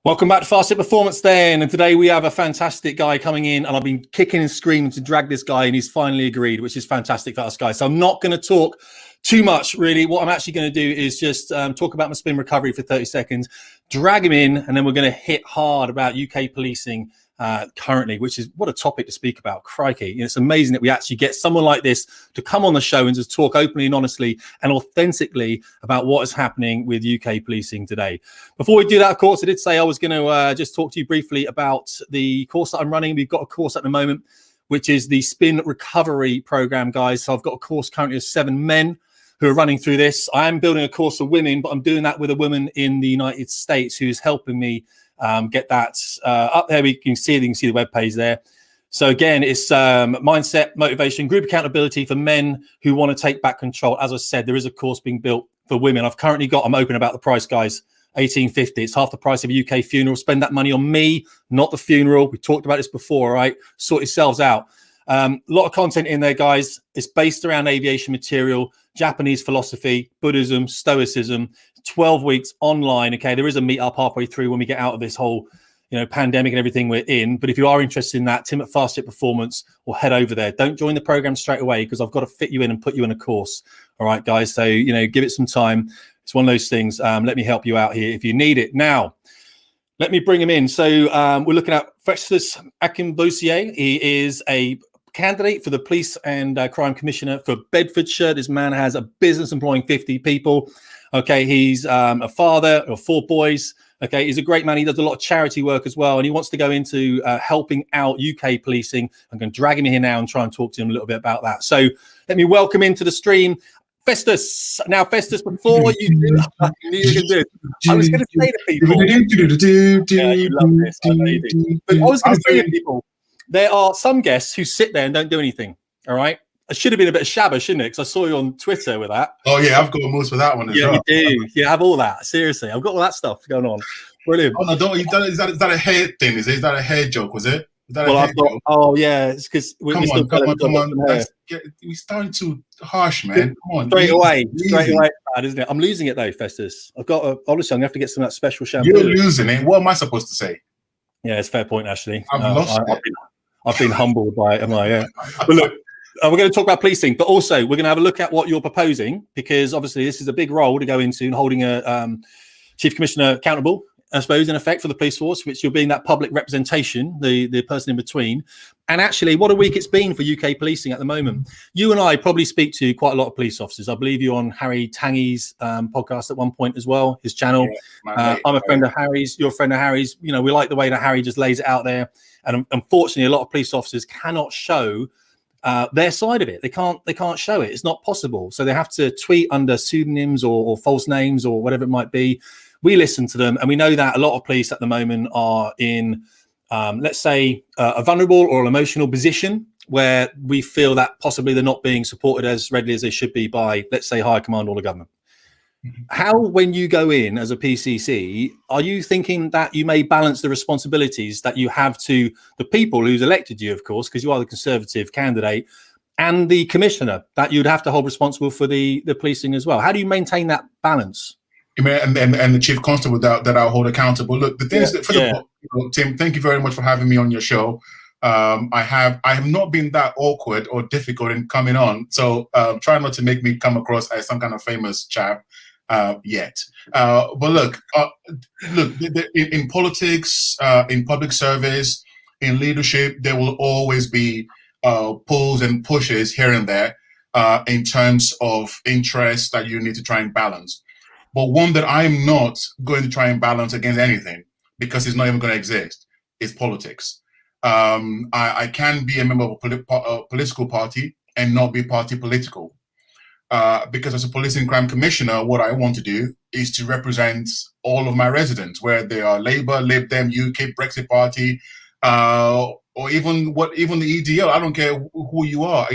Welcome back to Fast Hit Performance then, and today we have a fantastic guy coming in, and I've been kicking and screaming to drag this guy, and he's finally agreed, which is fantastic for us guys. So I'm not going to talk too much really. What I'm actually going to do is just talk about my spin recovery for 30 seconds, drag him in, and then we're going to hit hard about UK policing currently, which is what a topic to speak about. Crikey. It's amazing that we actually get someone like this to come on the show and just talk openly and honestly and authentically about what is happening with UK policing today. Before we do that, of course, I did say I was going to just talk to you briefly about the course that I'm running. We've got a course at the moment, which is the spin recovery program, guys. So I've got a course currently of 7 men who are running through this. I am building a course for women, but I'm doing that with a woman in the United States who's helping me get that up there. You can see the web page there. So again, it's mindset, motivation, group accountability for men who want to take back control. As I said, there is a course being built for women. I'm open about the price, guys. $18.50. It's half the price of a UK funeral. Spend that money on me, not the funeral. We talked about this before, all right? Sort yourselves out. A lot of content in there, guys. It's based around aviation material, Japanese philosophy, Buddhism, Stoicism. 12 weeks online. Okay, there is a meetup halfway through when we get out of this whole, pandemic and everything we're in. But if you are interested in that, Tim at Fast Hit Performance, or head over there. Don't join the program straight away because I've got to fit you in and put you in a course. All right, guys. So give it some time. It's one of those things. Let me help you out here if you need it. Now, let me bring him in. So we're looking at Festus Akinbusoye. He is a candidate for the police and crime commissioner for Bedfordshire. This man has a business employing 50 people. Okay, he's a father of 4 boys. Okay, he's a great man. He does a lot of charity work as well, and he wants to go into helping out UK policing. I'm going to drag him in here now and try and talk to him a little bit about that. So let me welcome into the stream, Festus. Now, Festus, before you do, I knew you could do it. I was going to say to people, yeah, you love this. I know you do. But I was going to say to people, there are some guests who sit there and don't do anything. All right. I should have been a bit of shabba, shouldn't it? Because I saw you on Twitter with that. Oh, yeah, I've got most for that one as well. Yeah, you do. You have all that. Seriously, I've got all that stuff going on. Brilliant. Oh, no, is that a hair thing? Is that a hair joke, was it? Is that well, I've got, oh, yeah, it's because come on. We're starting too harsh, man. Come on. Straight away, bad, isn't it? I'm losing it, though, Festus. Honestly, I'm going to have to get some of that special shampoo. You're losing it. What am I supposed to say? Yeah, it's a fair point, actually. I've been humbled by it, am I? Yeah. But look, we're going to talk about policing, but also we're going to have a look at what you're proposing, because obviously this is a big role to go into and holding a chief commissioner accountable, I suppose, in effect, for the police force, which you're being that public representation, the person in between. And actually, what a week it's been for UK policing at the moment. You and I probably speak to quite a lot of police officers. I believe you're on Harry Tangy's podcast at one point as well, his channel. Yeah, I'm a friend of Harry's. You're a friend of Harry's. We like the way that Harry just lays it out there. And unfortunately, a lot of police officers cannot show their side of it. They can't show it. It's not possible. So they have to tweet under pseudonyms or false names or whatever it might be. We listen to them, and we know that a lot of police at the moment are in, let's say, a vulnerable or an emotional position where we feel that possibly they're not being supported as readily as they should be by, let's say, higher command or the government. How, when you go in as a PCC, are you thinking that you may balance the responsibilities that you have to the people who's elected you, of course, because you are the Conservative candidate, and the commissioner that you'd have to hold responsible for the policing as well? How do you maintain that balance? And the chief constable that I'll hold accountable. Look, the thing is that Tim, thank you very much for having me on your show. I have not been that awkward or difficult in coming on, so try not to make me come across as some kind of famous chap yet. But look, in politics, in public service, in leadership, there will always be pulls and pushes here and there in terms of interests that you need to try and balance. But one that I'm not going to try and balance against anything, because it's not even going to exist, is politics. I can be a member of a political party and not be party political. Because as a police and crime commissioner, what I want to do is to represent all of my residents, where they are Labour, Lib Dem, UK, Brexit Party, or even the EDL. I don't care who you are.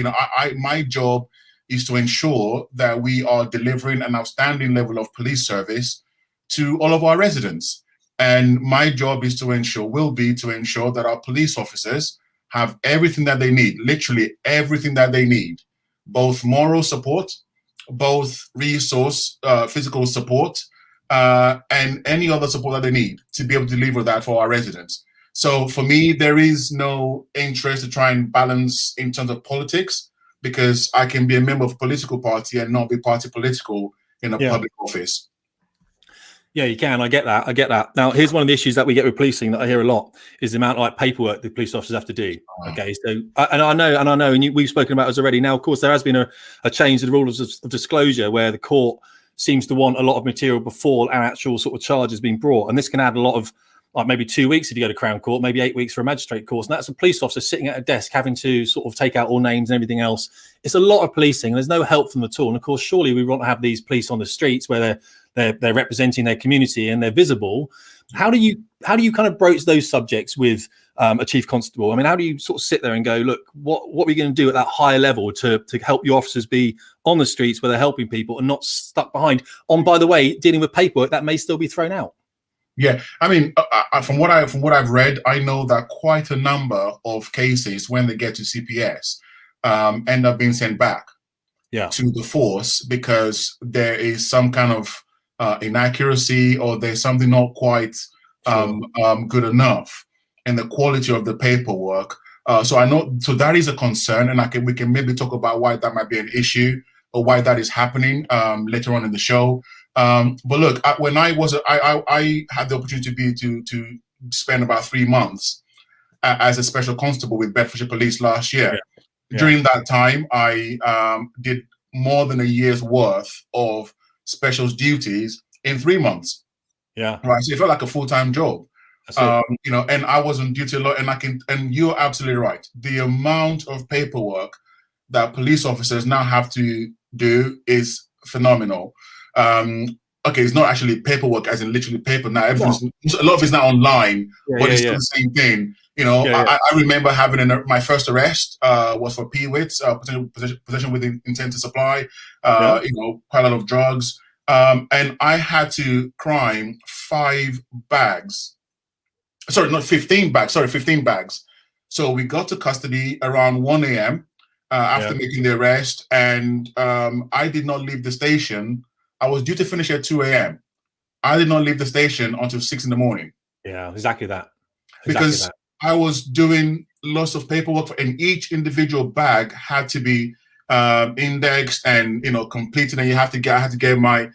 My job is to ensure that we are delivering an outstanding level of police service to all of our residents. And my job is to ensure that our police officers have everything that they need, literally everything that they need, both moral support, both resource, physical support, and any other support that they need to be able to deliver that for our residents. So for me, there is no interest to try and balance in terms of politics, because I can be a member of a political party and not be party political in a public office. Yeah, you can. I get that. I get that. Now, here's one of the issues that we get with policing that I hear a lot is the amount of like paperwork the police officers have to do. Okay, so I know, and we've spoken about this already. Now, of course, there has been a change to the rules of disclosure where the court seems to want a lot of material before an actual sort of charge has been brought, and this can add a lot of, like, maybe 2 weeks if you go to Crown Court, maybe 8 weeks for a magistrate course. And that's a police officer sitting at a desk having to sort of take out all names and everything else. It's a lot of policing, and there's no help from them at all. And of course, surely we want to have these police on the streets where they're representing their community and they're visible. How do you kind of broach those subjects with a chief constable? I mean, how do you sort of sit there and go, look, what are we going to do at that higher level to help your officers be on the streets where they're helping people and not stuck behind on, by the way, dealing with paperwork that may still be thrown out? Yeah, I mean, from what I've read, I know that quite a number of cases, when they get to CPS, end up being sent back to the force because there is some kind of inaccuracy, or there's something not quite good enough in the quality of the paperwork. So I know, so that is a concern, and we can maybe talk about why that might be an issue or why that is happening later on in the show. But look, when I had the opportunity to spend about 3 months as a special constable with Bedfordshire Police last year. During that time, I did more than a year's worth of specials duties in 3 months. Right, so it felt like a full-time job. You know, and I was on duty a lot, and you're absolutely right. The amount of paperwork that police officers now have to do is phenomenal. Okay, it's not actually paperwork as in literally paper now. A lot of it's now online, but it's still the same thing. You know, I remember having my first arrest was for PWITs, possession with intent to supply. You know, quite a lot of drugs, and I had to crime 5 bags. Sorry, not 15 bags. Sorry, 15 bags. So we got to custody around 1 a.m. After making the arrest, and I did not leave the station. I was due to finish at 2 a.m. I did not leave the station until 6 in the morning. Yeah, exactly that. Because I was doing lots of paperwork, and each individual bag had to be indexed and, you know, completed. And I had to get my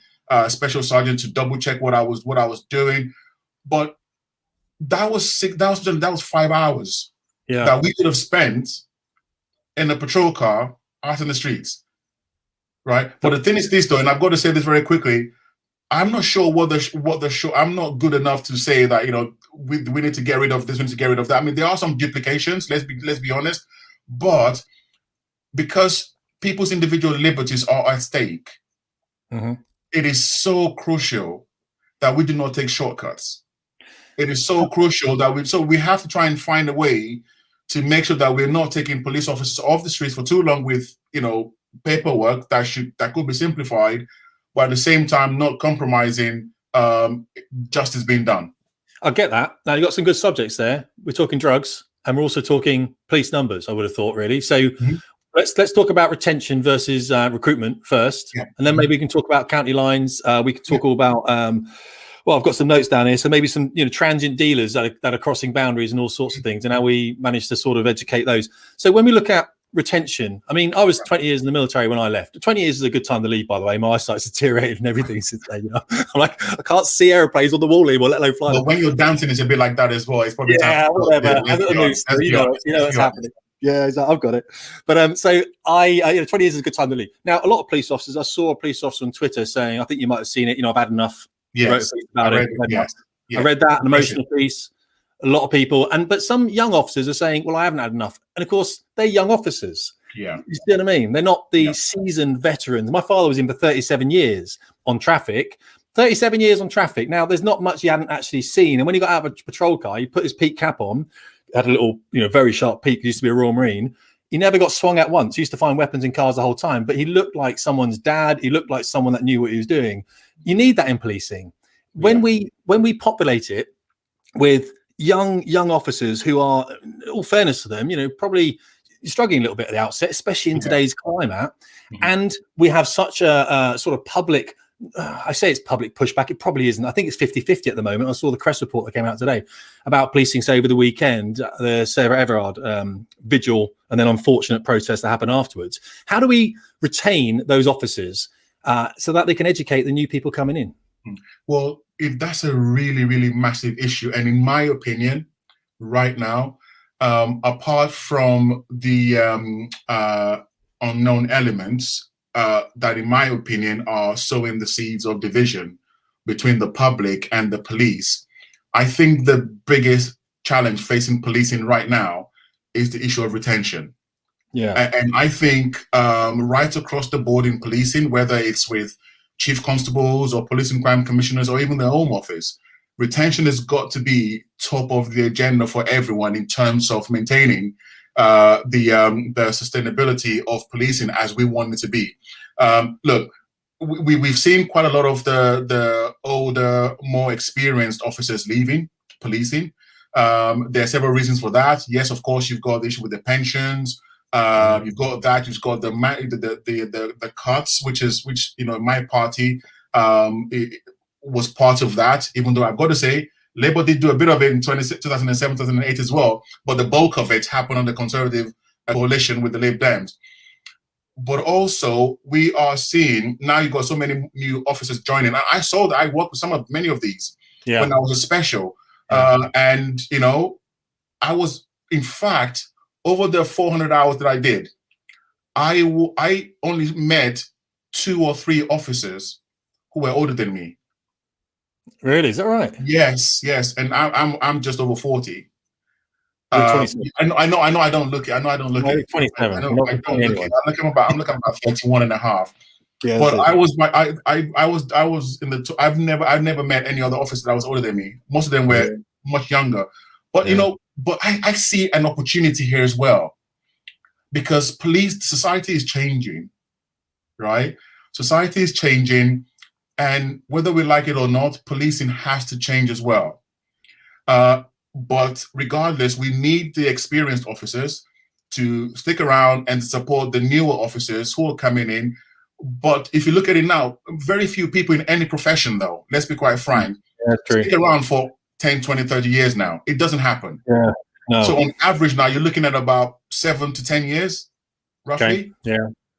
special sergeant to double check what I was doing. But that was 5 hours that we could have spent in a patrol car out in the streets. Right, but the thing is this, though, and I've got to say this very quickly. I'm not sure what the show. I'm not good enough to say that, you know, we need to get rid of this, we need to get rid of that. I mean, there are some duplications. Let's be honest, but because people's individual liberties are at stake, it is so crucial that we do not take shortcuts. It is so crucial that we have to try and find a way to make sure that we're not taking police officers off the streets for too long with, you know, paperwork that could be simplified, but at the same time not compromising justice being done. I get that. Now, you've got some good subjects there. We're talking drugs, and we're also talking police numbers, I would have thought, really. So let's talk about retention versus recruitment first, and then maybe we can talk about county lines. We can talk all about well, I've got some notes down here, so maybe some, you know, transient dealers that are crossing boundaries and all sorts of things, and how we manage to sort of educate those. So when we look at retention, I mean, I was 20 years in the military when I left. 20 years is a good time to leave, by the way. My eyesight's deteriorated and everything since then. You know, I'm like, I can't see airplanes on the wall anymore, let alone fly. But when you're dancing, it's a bit like that as well. It's probably whatever. You know what's happening. Yeah, I've got it. But so I 20 years is a good time to leave. Now, a lot of police officers. I saw a police officer on Twitter saying, I think you might have seen it. You know, I've had enough. Yes, I read that, an emotional piece. A lot of people, but some young officers are saying, well, I haven't had enough. And of course, they're young officers. Yeah. You see what I mean? They're not the seasoned veterans. My father was in for 37 years on traffic. 37 years on traffic. Now, there's not much you hadn't actually seen. And when he got out of a patrol car, he put his peak cap on, had a little, you know, very sharp peak. He used to be a Royal Marine. He never got swung at once. He used to find weapons in cars the whole time. But he looked like someone's dad. He looked like someone that knew what he was doing. You need that in policing. When we populate it with young officers who are, in all fairness to them, you know, probably struggling a little bit at the outset, especially in today's climate, and we have such a sort of public I say it's public pushback. It probably isn't. I think it's 50-50 at the moment. I saw the Crest report that came out today about policing. So over the weekend, the Sarah Everard vigil and then unfortunate protests that happened afterwards. How do we retain those officers so that they can educate the new people coming in? Well, if that's a really, really massive issue, and in my opinion, right now, apart from the unknown elements, that, in my opinion, are sowing the seeds of division between the public and the police. I think the biggest challenge facing policing right now is the issue of retention. Yeah. And I think right across the board in policing, whether it's with chief constables or police and crime commissioners or even the Home Office, retention has got to be top of the agenda for everyone in terms of maintaining the sustainability of policing as we want it to be. Look, we've seen quite a lot of the older, more experienced officers leaving policing. There are several reasons for that. Yes, of course, you've got the issue with the pensions. You've got that. You've got the cuts, which my party was part of that. Even though I've got to say, Labour did do a bit of it in 2007, 2008 as well, but the bulk of it happened on the Conservative coalition with the Lib Dems. But also, we are seeing now you've got so many new officers joining. I saw that. I worked with many of these when I was a special, and I was, in fact, over the 400 hours that I did, I only met 2 or 3 officers who were older than me. Really? Is that right? Yes, and I'm just over 40. I know I don't look it. I don't look it. 27. I don't look it. I'm looking about 31 and a half. Yeah, but I was in the I've never met any other officer that was older than me. Most of them were much younger. But but I see an opportunity here as well, because society is changing, right? Society is changing, and whether we like it or not, policing has to change as well. But regardless, we need the experienced officers to stick around and support the newer officers who are coming in. But if you look at it now, very few people in any profession, though, let's be quite frank, stick around for 10, 20, 30 years now. It doesn't happen. Yeah. No. So on average now, you're looking at about 7 to 10 years, roughly,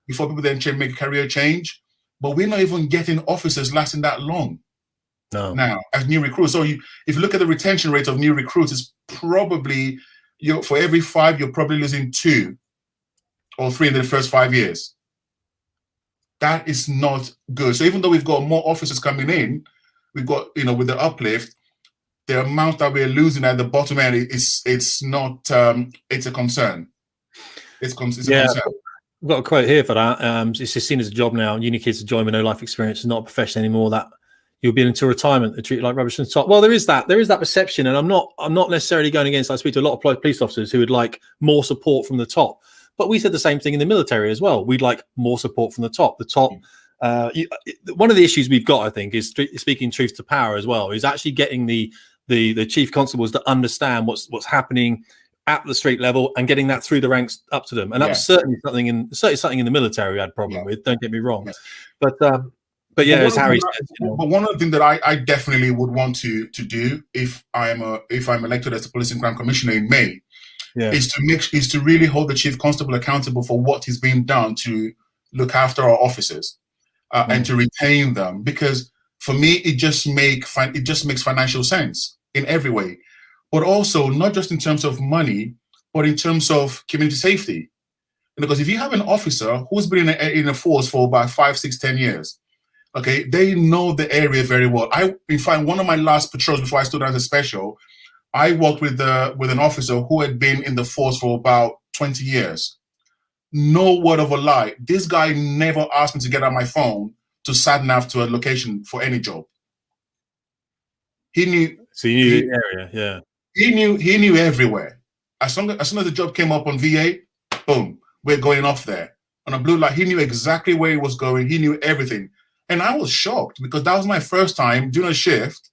before people then make a career change. But we're not even getting officers lasting that long. No. Now, as new recruits. So if you look at the retention rate of new recruits, it's probably, for every 5, you're probably losing 2 or 3 in the first 5 years. That is not good. So even though we've got more officers coming in, we've got, with the uplift, the amount that we're losing at the bottom end it's not it's a concern. It's a concern. I've got a quote here for that. It's just seen as a job now. Uni kids to join with no life experience is not a profession anymore. That you'll be into retirement. They're treated like rubbish from the top. Well, there is that perception, and I'm not necessarily going against. I speak to a lot of police officers who would like more support from the top. But we said the same thing in the military as well. We'd like more support from the top. One of the issues we've got, I think, is speaking truth to power as well. Is actually getting the chief constables to understand what's happening at the street level and getting that through the ranks up to them. And that was certainly something in the military we had a problem with. Don't get me wrong. Yes. But yeah, as Harry said. But one of the things that I definitely would want to do if I'm elected as the Police and Crime Commissioner in May, is to really hold the chief constable accountable for what is being done to look after our officers and to retain them. Because for me, it just makes financial sense in every way, but also not just in terms of money, but in terms of community safety. Because if you have an officer who's been in a force for about 5, 6, 10 years, okay, they know the area very well. In fact, one of my last patrols before I stood as a special, I worked with an officer who had been in the force for about 20 years. No word of a lie. This guy never asked me to get on my phone to sat nav to a location for any job. He knew. So you knew the area, yeah. He knew everywhere. As soon as the job came up on VA, boom, we're going off there. On a blue light, he knew exactly where he was going. He knew everything. And I was shocked because that was my first time doing a shift,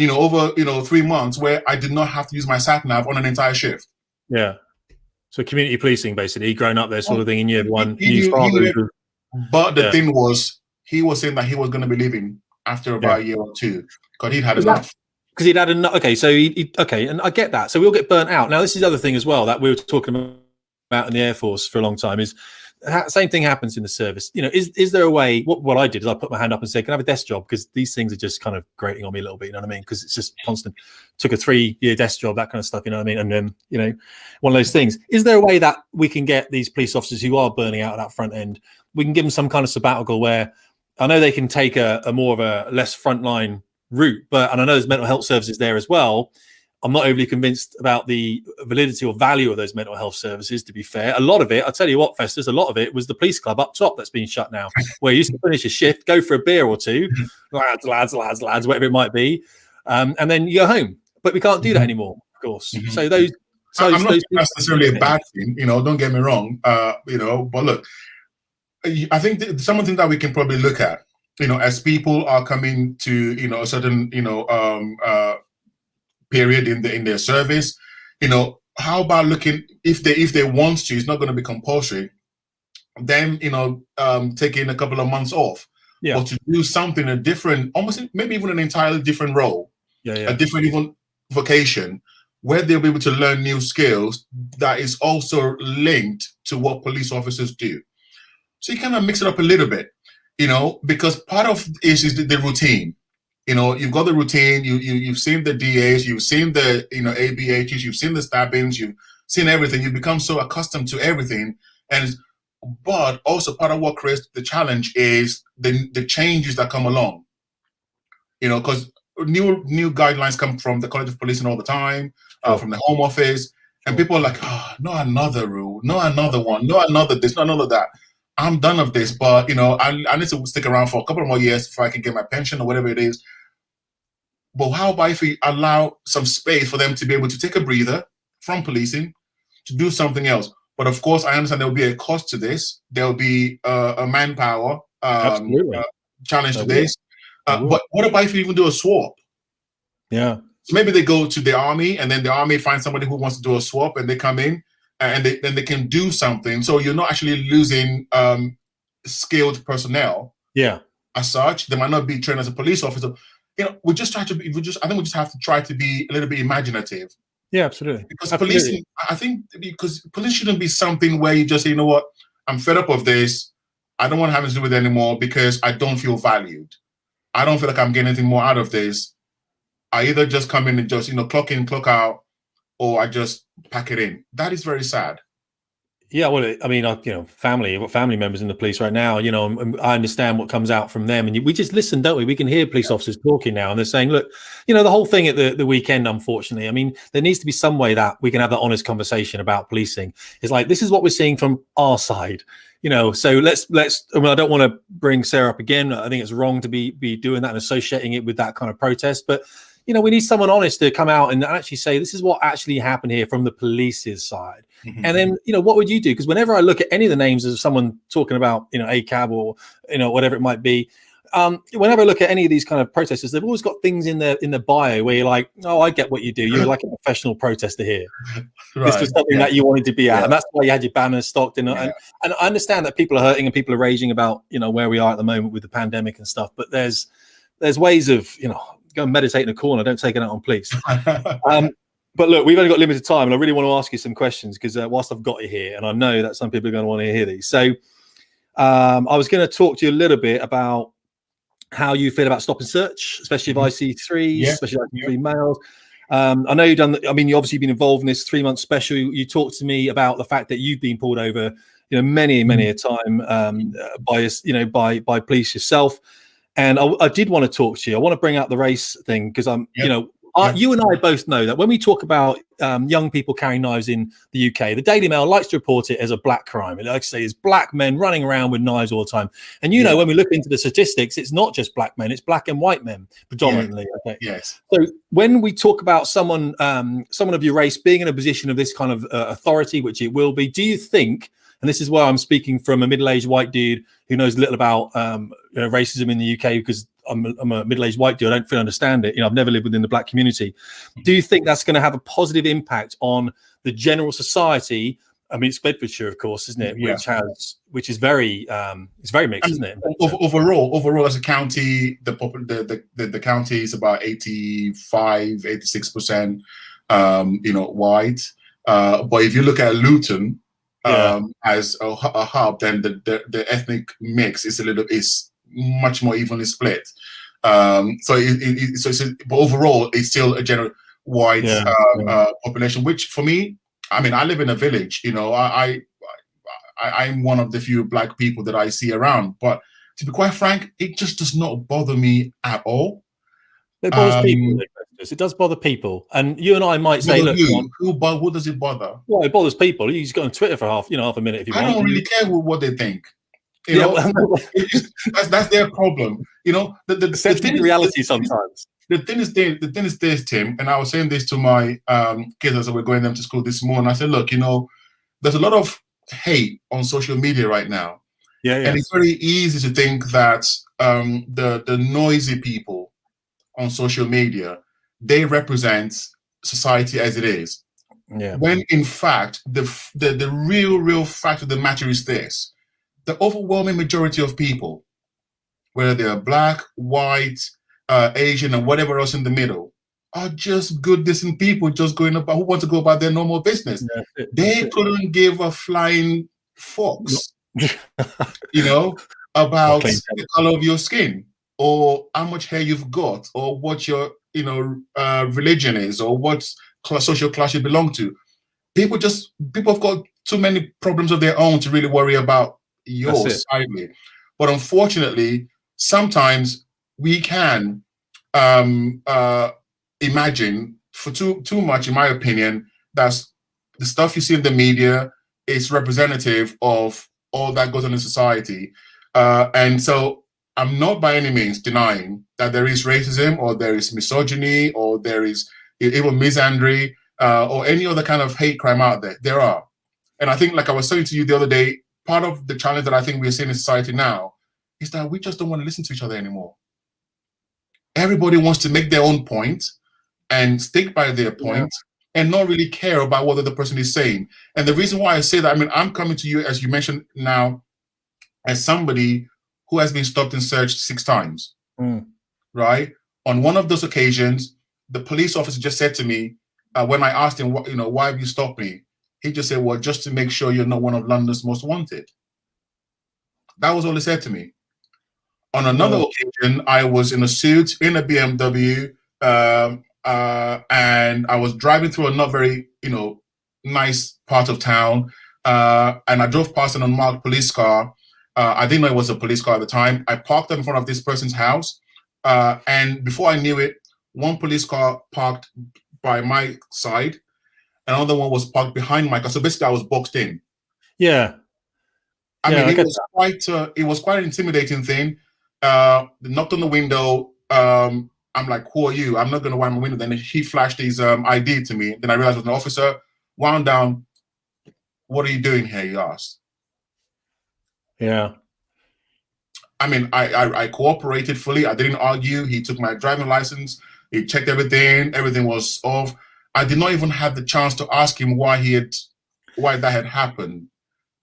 over 3 months where I did not have to use my sat nav on an entire shift. Yeah. So community policing, basically, grown up there sort of thing, and you had one. But the thing was, he was saying that he was going to be leaving after about a year or two because he'd had enough. Because he'd had enough. Okay, so okay, and I get that. So we'll get burnt out. Now, this is the other thing as well that we were talking about in the Air Force for a long time is same thing happens in the service. You know, is there a way? What I did is I put my hand up and said, "Can I have a desk job?" Because these things are just kind of grating on me a little bit. You know what I mean? Because it's just constant. Took a 3-year desk job, that kind of stuff. You know what I mean? And then one of those things. Is there a way that we can get these police officers who are burning out at that front end? We can give them some kind of sabbatical where I know they can take a more of a less frontline route, and I know there's mental health services there as well. I'm not overly convinced about the validity or value of those mental health services, to be fair. A lot of it, I'll tell you what, Festus, a lot of it was the police club up top that's been shut now, where you used to finish a shift, go for a beer or two, lads, whatever it might be, and then you go home. But we can't do that anymore, of course. So those... I'm not necessarily a bad thing, don't get me wrong, but look, I think some of the things that we can probably look at, as people are coming to, a certain, period in their service, how about looking, if they want to, it's not going to be compulsory, then, taking a couple of months off, or to do something, a different, almost maybe even an entirely different role, a different even vocation, where they'll be able to learn new skills that is also linked to what police officers do. So you kind of mix it up a little bit, because part of it is the routine. You've got the routine, you've seen the DAs, you've seen the, ABHs, you've seen the stabbings, you've seen everything. You've become so accustomed to everything. But also part of what creates the challenge is the changes that come along, because new guidelines come from the College of Policing all the time, from the Home Office, and people are like, not another rule, not another one, not another this, not another that. I'm done of this, but I need to stick around for a couple more years before I can get my pension or whatever it is. But how about if we allow some space for them to be able to take a breather from policing to do something else? But of course, I understand there will be a cost to this. There will be a manpower challenge to this. But what about if we even do a swap? Yeah. So maybe they go to the army, and then the army finds somebody who wants to do a swap, and they come in, and then they can do something. So you're not actually losing skilled personnel. Yeah. As such, they might not be trained as a police officer. We just try to be. I think we just have to try to be a little bit imaginative. Yeah, absolutely. Because policing, I think, because police shouldn't be something where you just say, you know what, I'm fed up of this. I don't want to have to do with it anymore because I don't feel valued. I don't feel like I'm getting anything more out of this. I either just come in and just clock in, clock out, or I just pack it in. That is very sad. Yeah, well, I mean, family, I've got family members in the police right now, and I understand what comes out from them. And we just listen, don't we? We can hear police officers talking now, and they're saying, look, the whole thing at the weekend, unfortunately, I mean, there needs to be some way that we can have that honest conversation about policing. It's like, this is what we're seeing from our side, so let's, I mean, I don't want to bring Sarah up again. I think it's wrong to be doing that and associating it with that kind of protest, but we need someone honest to come out and actually say, this is what actually happened here from the police's side. Mm-hmm. And then, what would you do? Because whenever I look at any of the names of someone talking about, ACAB or, whatever it might be, whenever I look at any of these kind of protesters, they've always got things in their bio where you're like, oh, I get what you do. You're like a professional protester here. Right. This was something that you wanted to be at. And that's why you had your banners stocked in. And I understand that people are hurting and people are raging about, where we are at the moment with the pandemic and stuff. But there's ways of, go and meditate in a corner. Don't take it out on police. But look, we've only got limited time, and I really want to ask you some questions because whilst I've got you here, and I know that some people are going to want to hear these. So I was going to talk to you a little bit about how you feel about stop and search, especially of IC3s, especially IC3 males. I know you've done. You obviously been involved in this 3-month special. You talked to me about the fact that you've been pulled over, many a time by police yourself. And I did want to talk to you. I want to bring up the race thing because you and I both know that when we talk about young people carrying knives in the UK, the Daily Mail likes to report it as a black crime. It likes to say it's black men running around with knives all the time. And when we look into the statistics, it's not just black men; it's black and white men predominantly. Yeah. Okay. Yes. So when we talk about someone of your race being in a position of this kind of authority, which it will be, do you think? And this is why I'm speaking from a middle-aged white dude who knows little about racism in the UK because I'm a middle-aged white dude. I don't fully understand it. I've never lived within the black community. Do you think that's going to have a positive impact on the general society I mean, it's Bedfordshire, of course, isn't it? Yeah. Which is very, it's very mixed, isn't it? Overall, as a county, the county is about 86%, white. But if you look at Luton as a hub, then the ethnic mix is much more evenly split. But overall, it's still a general white population, which for me, I mean, I live in a village. I'm one of the few black people that I see around. But to be quite frank, it just does not bother me at all. It bothers people. It does bother people, and you and I might say, "Look, who does it bother?" Well, it bothers people. You just go on Twitter for half a minute if you want. I don't really care what they think. That's their problem. The reality sometimes. The thing is this, Tim, and I was saying this to my kids as we were going them to school this morning. I said, look, there's a lot of hate on social media right now. And it's very easy to think that the noisy people on social media, they represent society as it is. Yeah. When in fact, the real fact of the matter is this: the overwhelming majority of people, whether they are black, white, Asian, and whatever else in the middle, are just good, decent people just going about who want to go about their normal business. They couldn't give a flying fox, about the color of your skin, or how much hair you've got, or what your religion is, or what social class you belong to. People have got too many problems of their own to really worry about yours. But unfortunately, sometimes we can imagine for too much, in my opinion, that the stuff you see in the media is representative of all that goes on in society. And so I'm not by any means denying that there is racism, or there is misogyny, or there is even misandry, or any other kind of hate crime out there. There are. And I think, like I was saying to you the other day, part of the challenge that I think we're seeing in society now is that we just don't want to listen to each other anymore. Everybody wants to make their own point and stick by their point and not really care about what the other person is saying. And the reason why I say that, I mean, I'm coming to you, as you mentioned now, as somebody who has been stopped and searched 6 times, right? On one of those occasions, the police officer just said to me, when I asked him, why have you stopped me? He just said, well, just to make sure you're not one of London's most wanted. That was all he said to me. On another occasion, I was in a suit in a BMW, and I was driving through a not very, nice part of town, and I drove past an unmarked police car. I didn't know it was a police car at the time. I parked up in front of this person's house, and before I knew it, one police car parked by my side, another one was parked behind my car. So basically, I was boxed in. Yeah. I mean, it was quite an intimidating thing. They knocked on the window. I'm like, who are you? I'm not going to wind my window. Then he flashed his ID to me. Then I realized it was an officer. Wound down. What are you doing here? He asked. Yeah. I mean, I cooperated fully. I didn't argue. He took my driving license. He checked everything. Everything was off. I did not even have the chance to ask him why that had happened.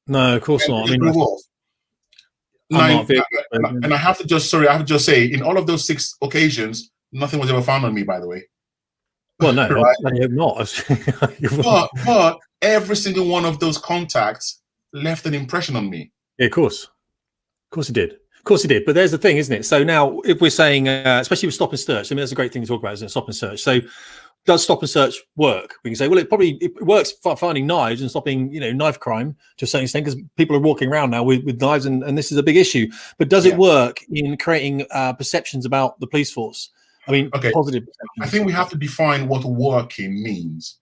No, of course not. I mean, and I have to just say, in all of those 6 occasions, nothing was ever found on me, by the way. Well, no, right? not. but every single one of those contacts left an impression on me. Yeah, of course it did. Of course it did. But there's the thing, isn't it? So now, if we're saying, especially with stop and search, I mean, that's a great thing to talk about, isn't it? Stop and search. So, does stop and search work? We can say, well, it works for finding knives and stopping, knife crime to a certain extent, because people are walking around now with knives, and this is a big issue. But does it work in creating perceptions about the police force? I mean, positive perceptions. I think we have to define what working means.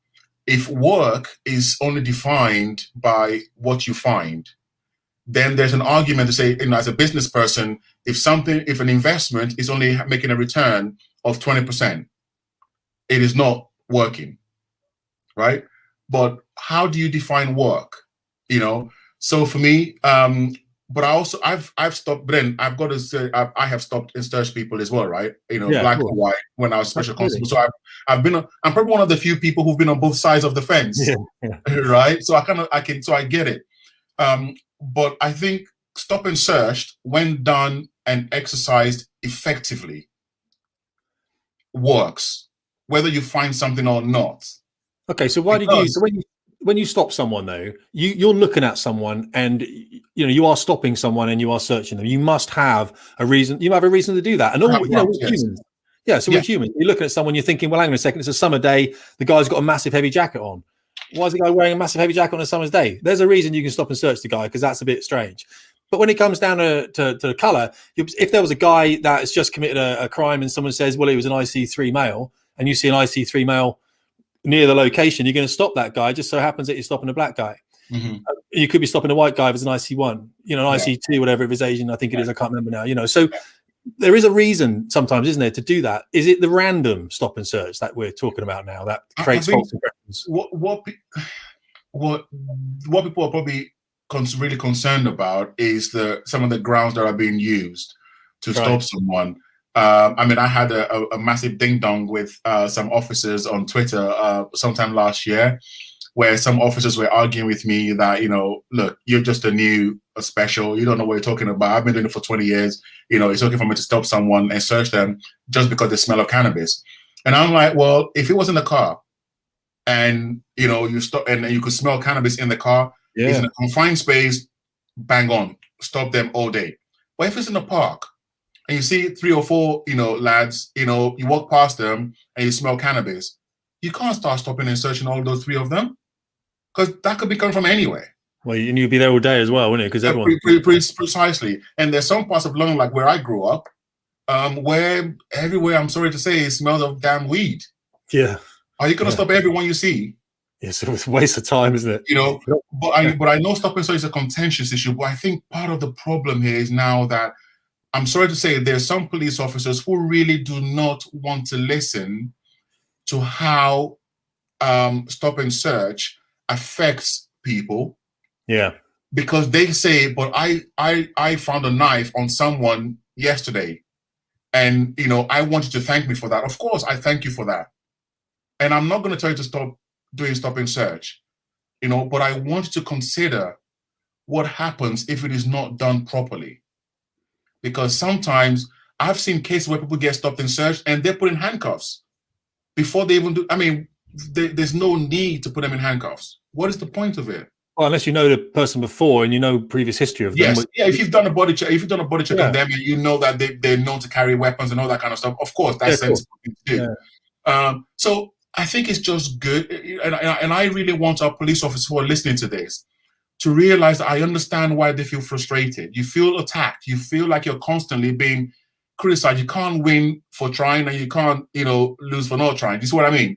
If work is only defined by what you find, then there's an argument to say, as a business person, if an investment is only making a return of 20%, it is not working, right? But how do you define work? So for me, but I've stopped. But then I've got to say I have stopped and searched people as well, right? You know, Yeah, black cool. or white when I was special Absolutely. constable. So I'm probably one of the few people who've been on both sides of the fence, right? So I get it. But I think stop and search, when done and exercised effectively, works, whether you find something or not. Okay, so when you stop someone though, you're looking at someone and you are stopping someone and you are searching them. You must have a reason. You have a reason to do that. And all we're humans. Yeah, so we're humans. You're looking at someone, you're thinking, well, hang on a second, it's a summer day. The guy's got a massive heavy jacket on. Why is the guy wearing a massive heavy jacket on a summer's day? There's a reason you can stop and search the guy, because that's a bit strange. But when it comes down to colour, if there was a guy that has just committed a crime and someone says, well, he was an IC3 male, and you see an IC3 male near the location, you're going to stop that guy. Just so happens that you're stopping a black guy. Mm-hmm. You could be stopping a white guy if it's an IC1, an IC2, whatever, if it's Asian, I think it is. I can't remember now, So there is a reason sometimes, isn't there, to do that? Is it the random stop and search that we're talking about now that creates false impressions? What people are probably really concerned about is some of the grounds that are being used to stop someone. I had a massive ding dong with some officers on Twitter sometime last year, where some officers were arguing with me that, look, you're just a special, you don't know what you're talking about. I've been doing it for 20 years. It's okay for me to stop someone and search them just because they smell of cannabis. And I'm like, well, if it was in the car and, you stop and you could smell cannabis in the car, it's in a confined space, bang on, stop them all day. But if it's in a park and you see 3 or 4, lads, you walk past them and you smell cannabis, you can't start stopping and searching all those 3 of them, because that could be coming from anywhere. Well, and you'd be there all day as well, wouldn't it? Because everyone precisely. And there's some parts of London, like where I grew up, where everywhere, I'm sorry to say, it smells of damn weed. Yeah. Are you going to stop everyone you see? Yes, it's a waste of time, isn't it? But I know stop and search is a contentious issue. But I think part of the problem here is now that, I'm sorry to say, there's some police officers who really do not want to listen to how stop and search affects people. Yeah. Because they say, but I found a knife on someone yesterday, and I want you to thank me for that. Of course, I thank you for that. And I'm not going to tell you to stop doing stop and search, but I want you to consider what happens if it is not done properly. Because sometimes I've seen cases where people get stopped and searched and they're put in handcuffs before they even do. There's no need to put them in handcuffs. What is the point of it? Well, unless you know the person before and you know previous history of them. Yes, if you've done a body check, of them, and you know that they're known to carry weapons and all that kind of stuff, of course, that's sensible thing to do. Yeah. So I think it's just good, and I really want our police officers who are listening to this to realize that I understand why they feel frustrated. You feel attacked. You feel like you're constantly being criticized. You can't win for trying, and you can't, lose for not trying. You see what I mean?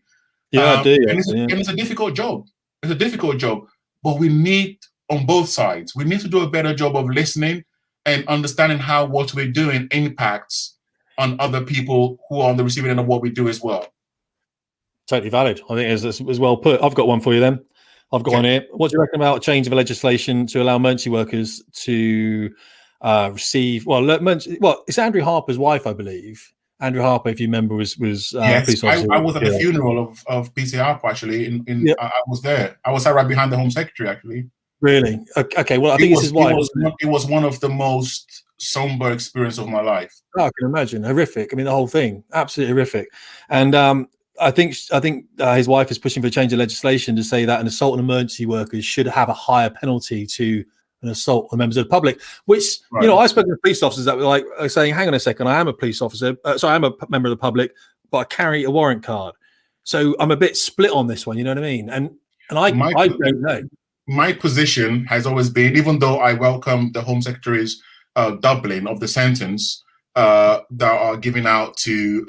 Yeah, I do. And it's a difficult job. It's a difficult job. But we need, on both sides, we need to do a better job of listening and understanding how what we're doing impacts on other people who are on the receiving end of what we do as well. Totally valid. I think it's well put. I've got one for you then. I've got one here. What do you reckon about a change of legislation to allow emergency workers to receive? It's Andrew Harper's wife, I believe. Andrew Harper, if you remember, was yes. I was at the funeral of PC Harper actually. I was there. I was right behind the Home Secretary actually. Really? Okay. Well, I think it's his wife. It was one of the most somber experiences of my life. Oh, I can imagine. Horrific. I mean, the whole thing, absolutely horrific. And I think his wife is pushing for a change of legislation to say that an assault on emergency workers should have a higher penalty to an assault on members of the public, which, I've spoken to police officers that were like saying, hang on a second, I am a police officer. I am a member of the public, but I carry a warrant card. So I'm a bit split on this one, you know what I mean? And I don't know. My position has always been, even though I welcome the Home Secretary's doubling of the sentence that are given out to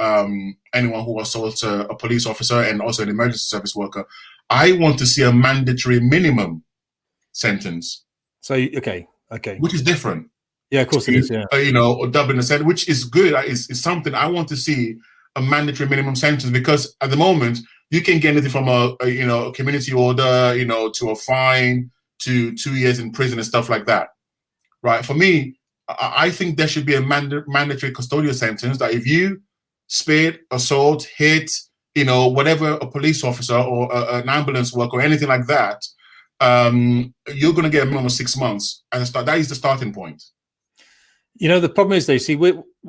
anyone who assaults a police officer and also an emergency service worker, I want to see a mandatory minimum sentence. So, okay. Which is different. Yeah, of course it is, yeah. Or doubling the sentence, which is good. It's something I want to see, a mandatory minimum sentence, because at the moment, you can get anything from a community order, to a fine, to 2 years in prison and stuff like that. right? For me, I think there should be a mandatory custodial sentence that if you spit, assault, hit, you know, whatever a police officer or an ambulance worker or anything like that, you're going to get a minimum of 6 months. And that is the starting point. You know, the problem is, though, see,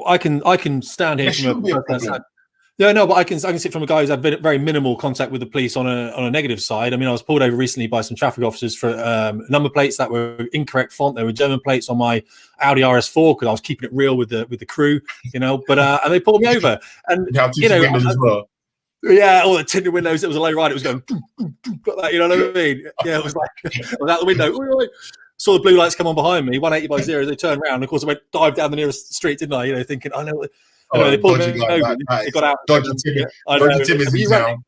I can stand here from but I can sit from a guy who's had very minimal contact with the police on a negative side. I mean, I was pulled over recently by some traffic officers for number plates that were incorrect font. There were German plates on my Audi RS4 because I was keeping it real with the crew, you know. But and they pulled me over, and you know, as well. Yeah, all the tinted windows. It was a low ride. It was going like that. You know what I mean? Yeah, it was like I was out the window. Saw the blue lights come on behind me. 180 by 0. They turned around. Of course, I went dive down the nearest street, didn't I? You know, thinking I know. They pulled me over. They got out. Dodgy Timothy down.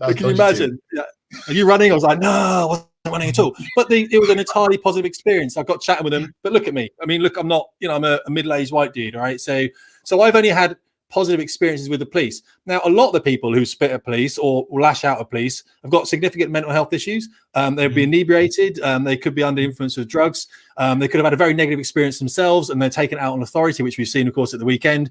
Can you imagine? Yeah. Are you running? I was like, no, I wasn't running at all. But it was an entirely positive experience. I got chatting with them. But look at me. I mean, look, I'm not. You know, I'm a middle-aged white dude. All right, so I've only had positive experiences with the police. Now, a lot of the people who spit at police or lash out at police have got significant mental health issues. They'll be inebriated. They could be under influence of drugs. They could have had a very negative experience themselves, and they're taken out on authority, which we've seen, of course, at the weekend.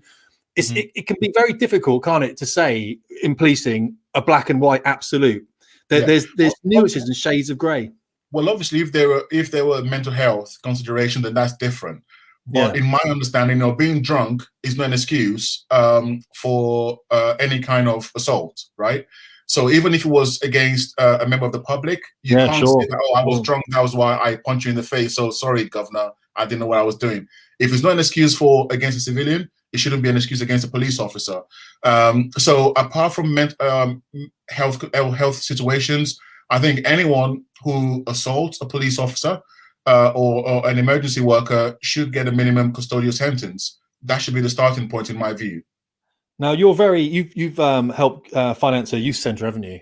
It can be very difficult, can't it, to say in policing a black and white absolute. There's nuances and shades of grey. Well, obviously, if there were mental health consideration, then that's different. But in my understanding, being drunk is not an excuse for any kind of assault, right? So even if it was against a member of the public, you can't say that, oh, I was drunk, that was why I punched you in the face. So sorry, Governor, I didn't know what I was doing. If it's not an excuse against a civilian, it shouldn't be an excuse against a police officer. So apart from health situations, I think anyone who assaults a police officer or an emergency worker should get a minimum custodial sentence. That should be the starting point, in my view. Now, you've helped finance a youth centre, haven't you?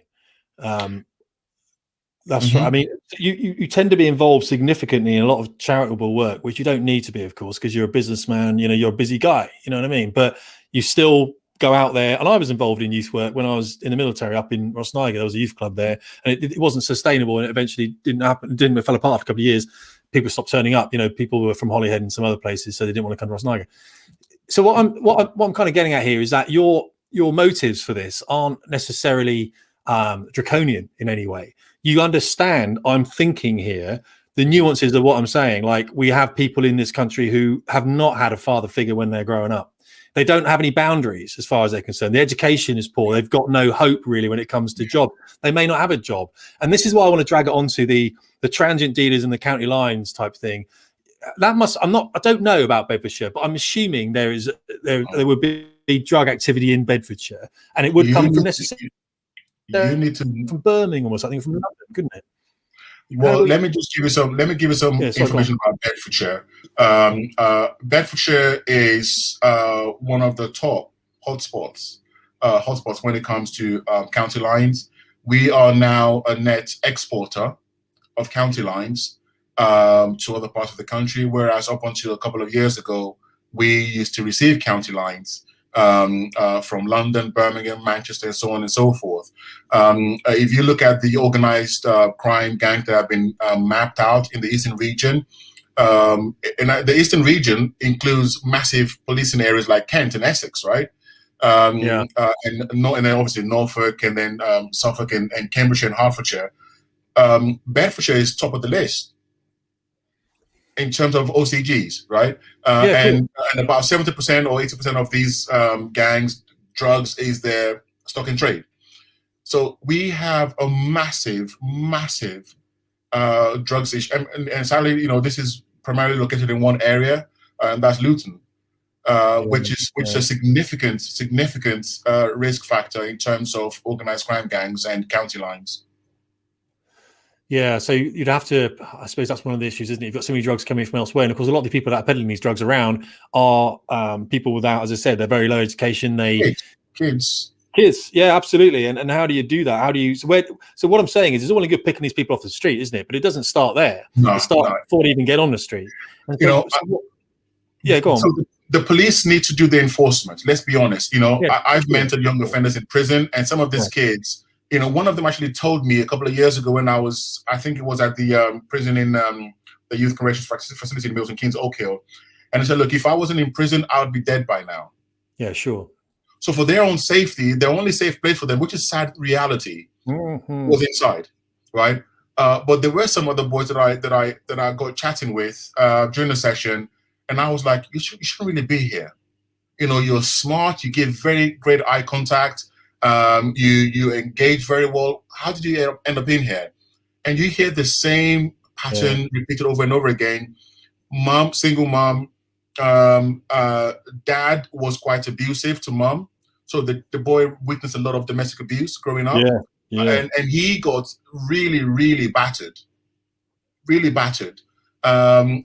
That's right. I mean, you tend to be involved significantly in a lot of charitable work, which you don't need to be, of course, because you're a businessman. You know, you're a busy guy. You know what I mean? But you still go out there. And I was involved in youth work when I was in the military up in Rosniger. There was a youth club there, and it wasn't sustainable, and it eventually didn't happen. It fell apart for a couple of years. People stopped turning up. You know, people were from Holyhead and some other places, so they didn't want to come to Rosniger. So what I'm kind of getting at here is that your motives for this aren't necessarily draconian in any way. You understand, I'm thinking here, the nuances of what I'm saying. Like, we have people in this country who have not had a father figure when they're growing up. They don't have any boundaries as far as they're concerned. The education is poor. They've got no hope really when it comes to job. They may not have a job. And this is why I want to drag it onto the transient dealers and the county lines type thing. I don't know about Bedfordshire, but I'm assuming there would be drug activity in Bedfordshire, and it would come from necessarily from Birmingham or something from London, couldn't it? Well, let me give you some information about Bedfordshire. Bedfordshire is one of the top hotspots when it comes to county lines. We are now a net exporter of county lines to other parts of the country, whereas up until a couple of years ago, we used to receive county lines from London, Birmingham, Manchester, and so on and so forth. If you look at the organized crime gangs that have been mapped out in the Eastern region, and the Eastern region includes massive policing areas like Kent and Essex, right? And then obviously Norfolk, and then Suffolk, and Cambridgeshire and Hertfordshire. Bedfordshire is top of the list in terms of OCGs, right? And about 70% or 80% of these gangs, drugs is their stock and trade. So we have a massive drugs issue. And sadly, this is primarily located in one area, and that's Luton, which is a significant risk factor in terms of organized crime gangs and county lines. Yeah, so you'd have to, I suppose that's one of the issues, isn't it? You've got so many drugs coming from elsewhere. And of course, a lot of the people that are peddling these drugs around are people without, as I said, they're very low education. Kids. Yeah, absolutely. And how do you do that? So what I'm saying is, it's all good picking these people off the street, isn't it? But it doesn't start there. It starts before they even get on the street. And go on. So the police need to do the enforcement. Let's be honest. I've mentored young offenders in prison, and some of these kids, one of them actually told me a couple of years ago when I think it was at the prison in the youth corrections facility in Milton Keynes, Oak Hill. And he said, look, if I wasn't in prison, I would be dead by now. Yeah, sure. So for their own safety, the only safe place for them, which is sad reality, was inside, right? But there were some other boys that I got chatting with during the session, and I was like, you shouldn't really be here. You know, you're smart, you give very great eye contact, you engage very well. How did you end up in here? And you hear the same pattern repeated over and over again. Mom, single mom, dad was quite abusive to mom. So the boy witnessed a lot of domestic abuse growing up. And he got really, really battered. Really battered. And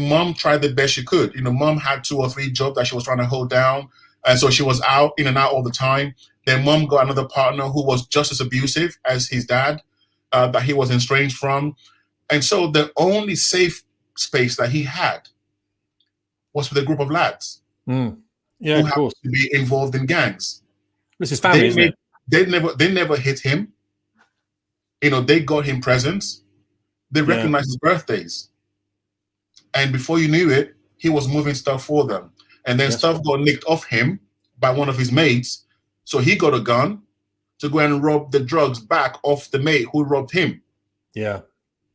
mom tried the best she could. You know, mom had 2 or 3 jobs that she was trying to hold down. And so she was out, in and out all the time. Then mom got another partner who was just as abusive as his dad, that he was estranged from. And so the only safe space that he had was with a group of lads who happened to be involved in gangs. This is family, isn't it? They never hit him. You know, they got him presents. They recognized his birthdays. And before you knew it, he was moving stuff for them. And then stuff got nicked off him by one of his mates. So he got a gun to go and rob the drugs back off the mate who robbed him. Yeah.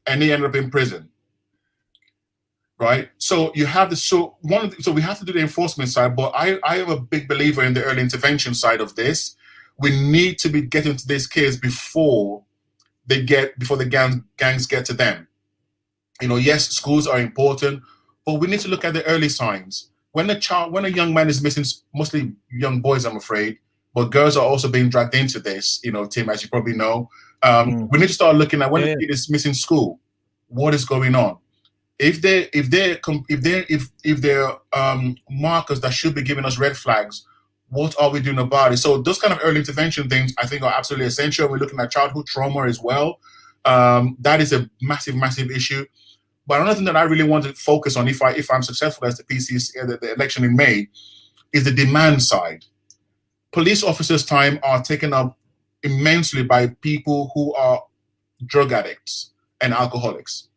And he ended up in prison. Right? So you have this, so we have to do the enforcement side, but I am a big believer in the early intervention side of this. We need to be getting to these kids before the gangs get to them. You know, yes, schools are important, but we need to look at the early signs. When a young man is missing, mostly young boys, I'm afraid, but girls are also being dragged into this, you know, Tim, as you probably know. We need to start looking at when a kid is missing school, what is going on? If they're markers that should be giving us red flags, what are we doing about it? So those kind of early intervention things, I think, are absolutely essential. We're looking at childhood trauma as well. That is a massive, massive issue. But another thing that I really want to focus on, if I'm successful as the PCC, the election in May, is the demand side. Police officers' time are taken up immensely by people who are drug addicts and alcoholics,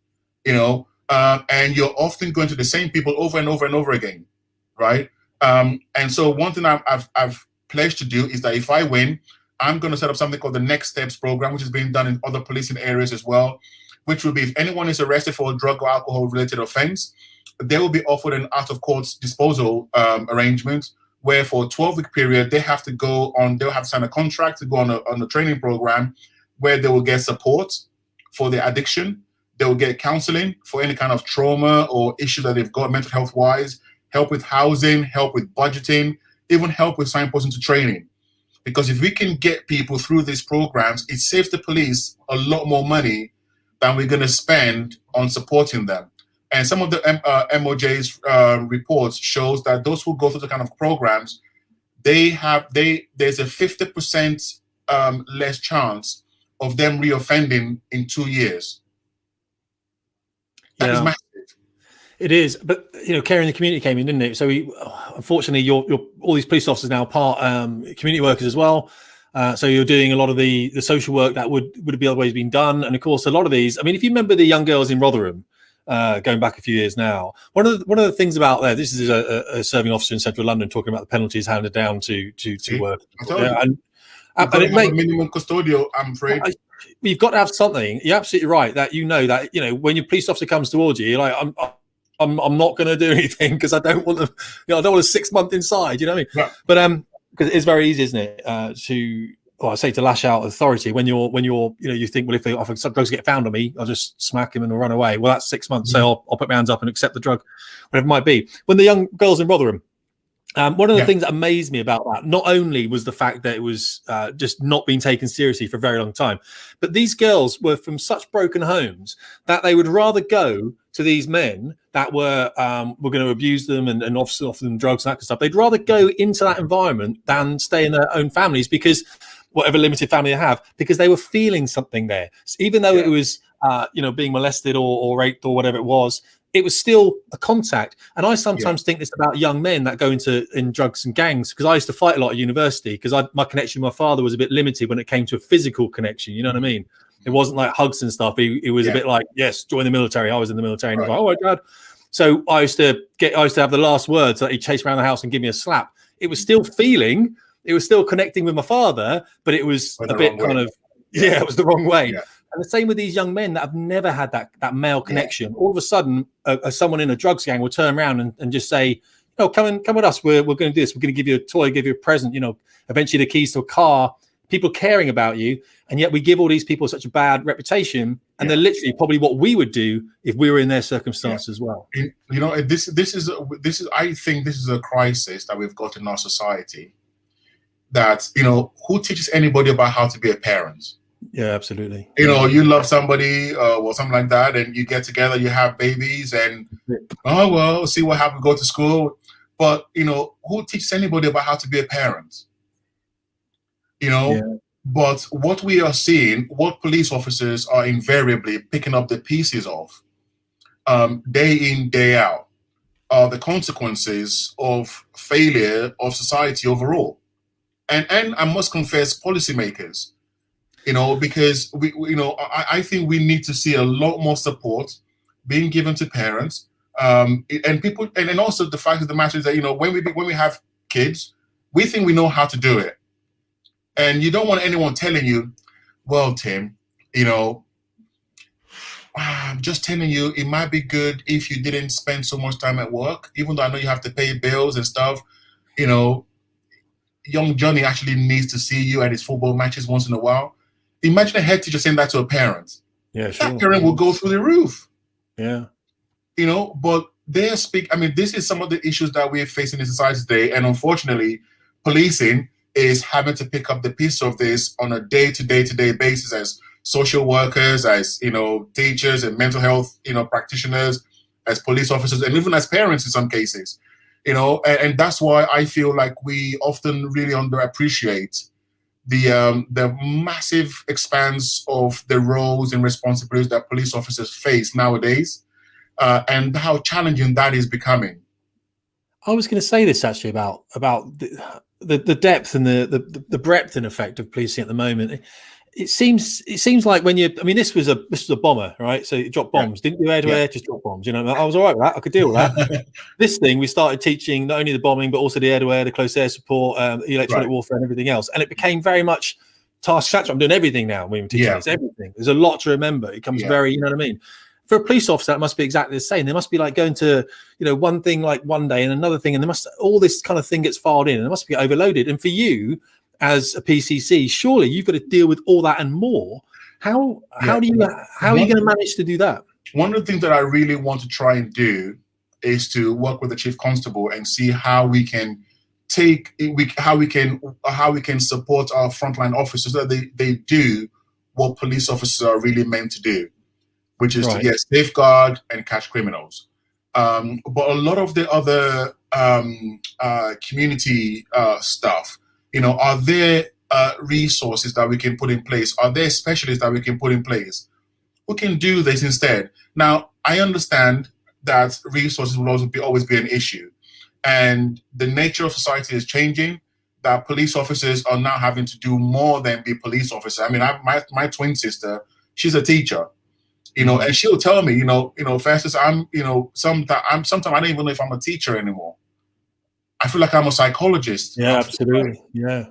you know, and you're often going to the same people over and over and over again, right? And so one thing I've pledged to do is that if I win, I'm going to set up something called the Next Steps program, which is being done in other policing areas as well, which will be if anyone is arrested for a drug or alcohol-related offense, they will be offered an out-of-court disposal arrangement, where for a 12-week period, they'll have to sign a contract to go on a training program where they will get support for their addiction. They will get counseling for any kind of trauma or issues that they've got mental health-wise, help with housing, help with budgeting, even help with signposting to training. Because if we can get people through these programs, it saves the police a lot more money than we're going to spend on supporting them. And some of the MOJ's reports shows that those who go through the kind of programs, there's a 50% less chance of them reoffending in 2 years. That is massive. It is, but you know, Care in the Community came in, didn't it? So unfortunately, you're all these police officers now are part community workers as well. So you're doing a lot of the social work that would be otherwise been done. And of course, a lot of these. I mean, if you remember the young girls in Rotherham, going back a few years now, one of the things about there, this is a serving officer in central London talking about the penalties handed down to work. And it makes minimum custodial, I'm afraid. You've got to have something. You're absolutely right that when your police officer comes towards you, you're like, I'm not going to do anything because I don't want them. I don't want a 6 month inside. You know what I mean? Yeah. But because it's very easy, isn't it, to lash out authority when you're you think, well, if some drugs get found on me, I'll just smack him and run away. Well, that's 6 months. So I'll put my hands up and accept the drug, whatever it might be. When the young girls in Rotherham, one of the things that amazed me about that, not only was the fact that it was just not being taken seriously for a very long time, but these girls were from such broken homes that they would rather go to these men that were going to abuse them and offer them drugs and that kind of stuff. They'd rather go into that environment than stay in their own families, because whatever limited family they have, because they were feeling something there. So even though it was, being molested or raped or whatever it was still a contact. And I sometimes think this about young men that go in drugs and gangs, because I used to fight a lot at university because my connection with my father was a bit limited when it came to a physical connection. You know what I mean? It wasn't like hugs and stuff. It was a bit like, yes, join the military. I was in the military. And he was like, oh my God. So I used to have the last words that he'd chase around the house and give me a slap. It was still connecting with my father, but it was a bit kind of, it was the wrong way. Yeah. And the same with these young men that have never had that male connection. Yeah. All of a sudden, someone in a drugs gang will turn around and just say, "No, come with us. We're going to do this. We're going to give you a toy, give you a present. You know, eventually the keys to a car. People caring about you, and yet we give all these people such a bad reputation, and they're literally probably what we would do if we were in their circumstance as well." You know, this is I think this is a crisis that we've got in our society. That, you know, who teaches anybody about how to be a parent? Yeah, absolutely. You know, you love somebody or something like that, and you get together, you have babies, and oh well, see what happens, go to school. But you know, who teaches anybody about how to be a parent? You know, but what we are seeing, what police officers are invariably picking up the pieces of, day in, day out, are the consequences of failure of society overall. And I must confess, policymakers, you know, because I think we need to see a lot more support being given to parents, and people, and also the fact of the matter is that, you know, when we have kids, we think we know how to do it, and you don't want anyone telling you, well, Tim, you know, I'm just telling you, it might be good if you didn't spend so much time at work, even though I know you have to pay bills and stuff, you know. Young Johnny actually needs to see you at his football matches once in a while. Imagine a head teacher saying that to a parent. Yeah, sure. That parent will go through the roof. Yeah. You know, but this is some of the issues that we're facing in society today. And unfortunately, policing is having to pick up the piece of this on a day-to-day basis as social workers, as, you know, teachers and mental health, you know, practitioners, as police officers, and even as parents in some cases. You know, and that's why I feel like we often really underappreciate the massive expanse of the roles and responsibilities that police officers face nowadays, and how challenging that is becoming. I was going to say this actually about the depth and the breadth and effect of policing at the moment. It seems like when this was a bomber, right? So it dropped bombs, didn't do air to air, just dropped bombs. You know, I was all right with that. I could deal with that. This thing, we started teaching not only the bombing, but also the air to air, the close air support, electronic warfare, and everything else. And it became very much task saturated. I'm doing everything now. When we're teaching this, everything. There's a lot to remember. It becomes very, you know what I mean? For a police officer, it must be exactly the same. They must be like going to, you know, one thing like one day and another thing, and all this kind of thing gets filed in, and it must be overloaded. And for you, as a PCC, surely you've got to deal with all that and more. How are you going to manage to do that? One of the things that I really want to try and do is to work with the chief constable and see how we can how we can support our frontline officers so that they do what police officers are really meant to do, which is to safeguard and catch criminals. But a lot of the other community stuff, you know, are there resources that we can put in place? Are there specialists that we can put in place who can do this instead? Now, I understand that resources will always be an issue, and the nature of society is changing. That police officers are now having to do more than be police officers. I mean, my twin sister, she's a teacher, you know, and she'll tell me, you know, Festus, sometimes I don't even know if I'm a teacher anymore. I feel like I'm a psychologist. Yeah, absolutely. Yeah.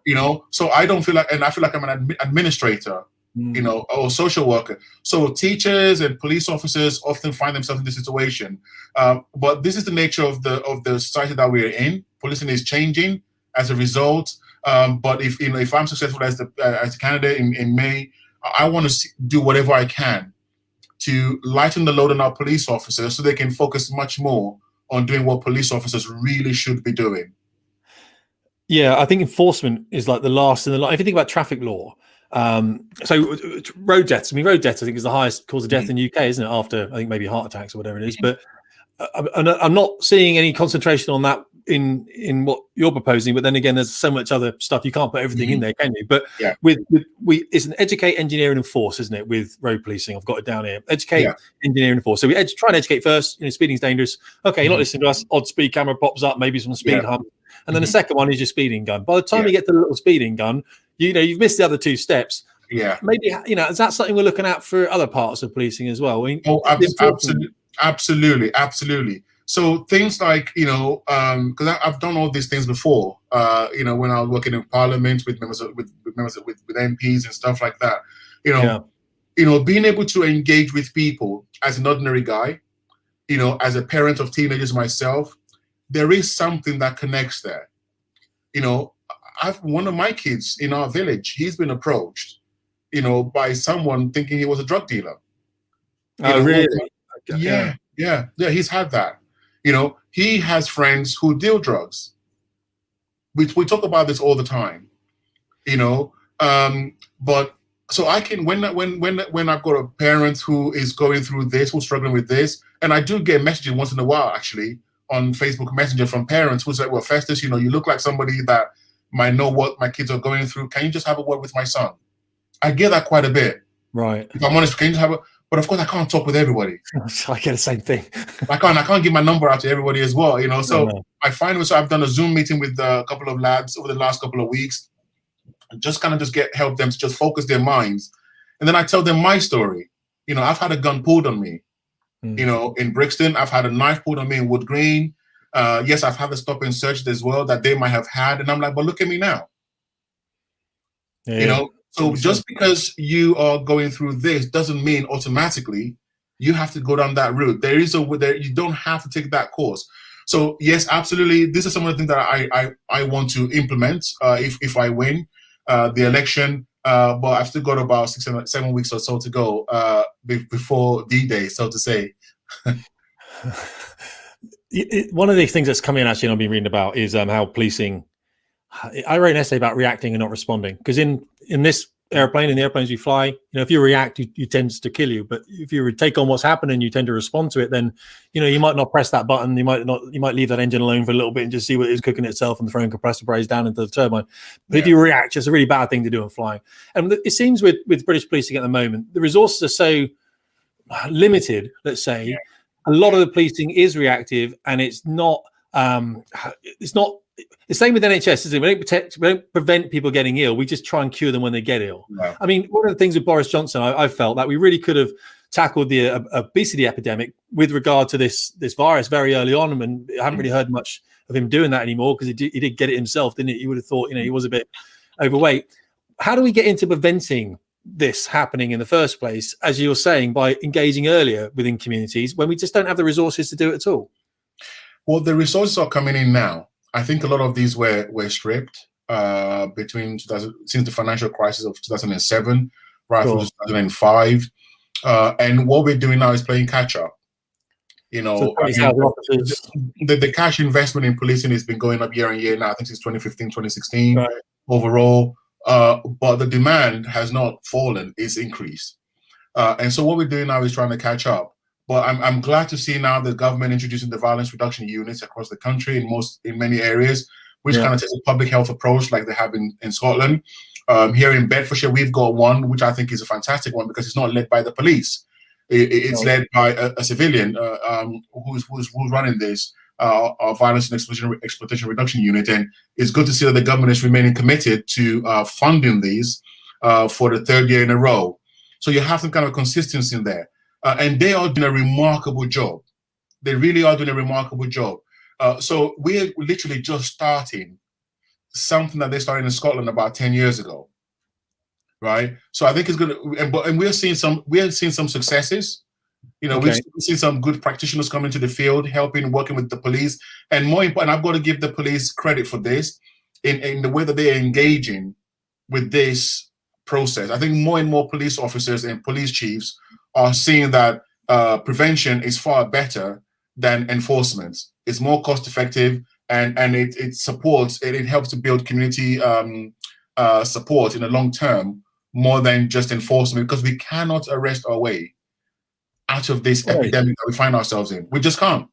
You know, so I don't feel like, and I feel like I'm an administrator, you know, or social worker. So teachers and police officers often find themselves in this situation. But this is the nature of the society that we're in. Policing is changing as a result. But if I'm successful as a candidate in May, I want to do whatever I can to lighten the load on our police officers so they can focus much more on doing what police officers really should be doing. Yeah, I think enforcement is like the last in the line. If you think about traffic law, so road deaths. I mean, road deaths I think is the highest cause of death in the UK, isn't it? After I think maybe heart attacks or whatever it is. But I'm not seeing any concentration on that in what you're proposing. But then again, there's so much other stuff you can't put everything in there, can you? But it's an educate, engineer, and enforce, isn't it? With road policing, I've got it down here. Educate, engineer, and enforce. So we try and educate first. You know, speeding's dangerous. Okay, you're not listening to us. Odd speed camera pops up. Maybe some speed hump. And then the second one is your speeding gun. By the time you get to the little speeding gun, you know you've missed the other two steps. Yeah. Maybe, you know, is that something we're looking at for other parts of policing as well? I mean, Oh, absolutely. So things like, you know, because I've done all these things before. You know, when I was working in Parliament with members with MPs and stuff like that. You know, being able to engage with people as an ordinary guy, you know, as a parent of teenagers myself, there is something that connects there. You know, one of my kids in our village, he's been approached, you know, by someone thinking he was a drug dealer. Oh, really? Yeah. He's had that. You know, he has friends who deal drugs. We talk about this all the time. You know, but so I can when I've got a parent who is going through this, who's struggling with this, and I do get messages once in a while actually on Facebook Messenger from parents who say, "Well, Festus, you know, you look like somebody that might know what my kids are going through. Can you just have a word with my son?" I get that quite a bit. Right. If I'm honest, can you just have a? But of course, I can't talk with everybody. I get the same thing. I can't give my number out to everybody as well. You know, so I find so I've done a Zoom meeting with a couple of lads over the last couple of weeks. Just kind of help them to just focus their minds. And then I tell them my story. You know, I've had a gun pulled on me, you know, in Brixton. I've had a knife pulled on me in Wood Green. Yes, I've had the stop and search as well that they might have had. And I'm like, but look at me now. Yeah. You know, so just because you are going through this doesn't mean automatically you have to go down that route. There is you don't have to take that course. So yes, absolutely. This is some of the things that I want to implement if I win the election, but I've still got about 7 weeks or so to go before D-Day, so to say. One of the things that's come in actually, and I've been reading about is how policing. I wrote an essay about reacting and not responding, because in this airplane, in the airplanes we fly, you know, if you react, you tend to kill you. But if you take on what's happening, you tend to respond to it. Then, you know, you might not press that button. You might leave that engine alone for a little bit and just see what it is cooking itself and throwing compressor braze down into the turbine. But if you react, it's a really bad thing to do in flying. And it seems with British policing at the moment, the resources are so limited. Let's say a lot of the policing is reactive, and it's not. The same with NHS, isn't it? We don't prevent people getting ill. We just try and cure them when they get ill. No. I mean, one of the things with Boris Johnson, I felt that we really could have tackled the obesity epidemic with regard to this virus very early on, and I haven't really heard much of him doing that anymore, because he did get it himself, didn't he? You would have thought, you know, he was a bit overweight. How do we get into preventing this happening in the first place, as you're saying, by engaging earlier within communities when we just don't have the resources to do it at all? Well, the resources are coming in now. I think a lot of these were stripped since the financial crisis of 2007, right through 2005. And what we're doing now is playing catch up. You know, the cash investment in policing has been going up year on year now, I think since 2015, 2016 overall. But the demand has not fallen, it's increased. And so what we're doing now is trying to catch up. But I'm glad to see now the government introducing the violence reduction units across the country in many areas, which kind of takes a public health approach like they have in Scotland. Here in Bedfordshire, we've got one, which I think is a fantastic one, because it's not led by the police. It's led by a civilian who's running this our violence and exploitation reduction unit. And it's good to see that the government is remaining committed to funding these for the third year in a row. So you have some kind of consistency in there. And they are doing a remarkable job. They really are doing a remarkable job. So we're literally just starting something that they started in Scotland about 10 years ago, right? So I think it's good, and we're seeing some successes. You know, we've seen some good practitioners come into the field, working with the police, and more important, I've got to give the police credit for this in the way that they are engaging with this process. I think more and more police officers and police chiefs are seeing that prevention is far better than enforcement. It's more cost effective, and it supports, it helps to build community support in the long term more than just enforcement, because we cannot arrest our way out of this epidemic that we find ourselves in. We just can't.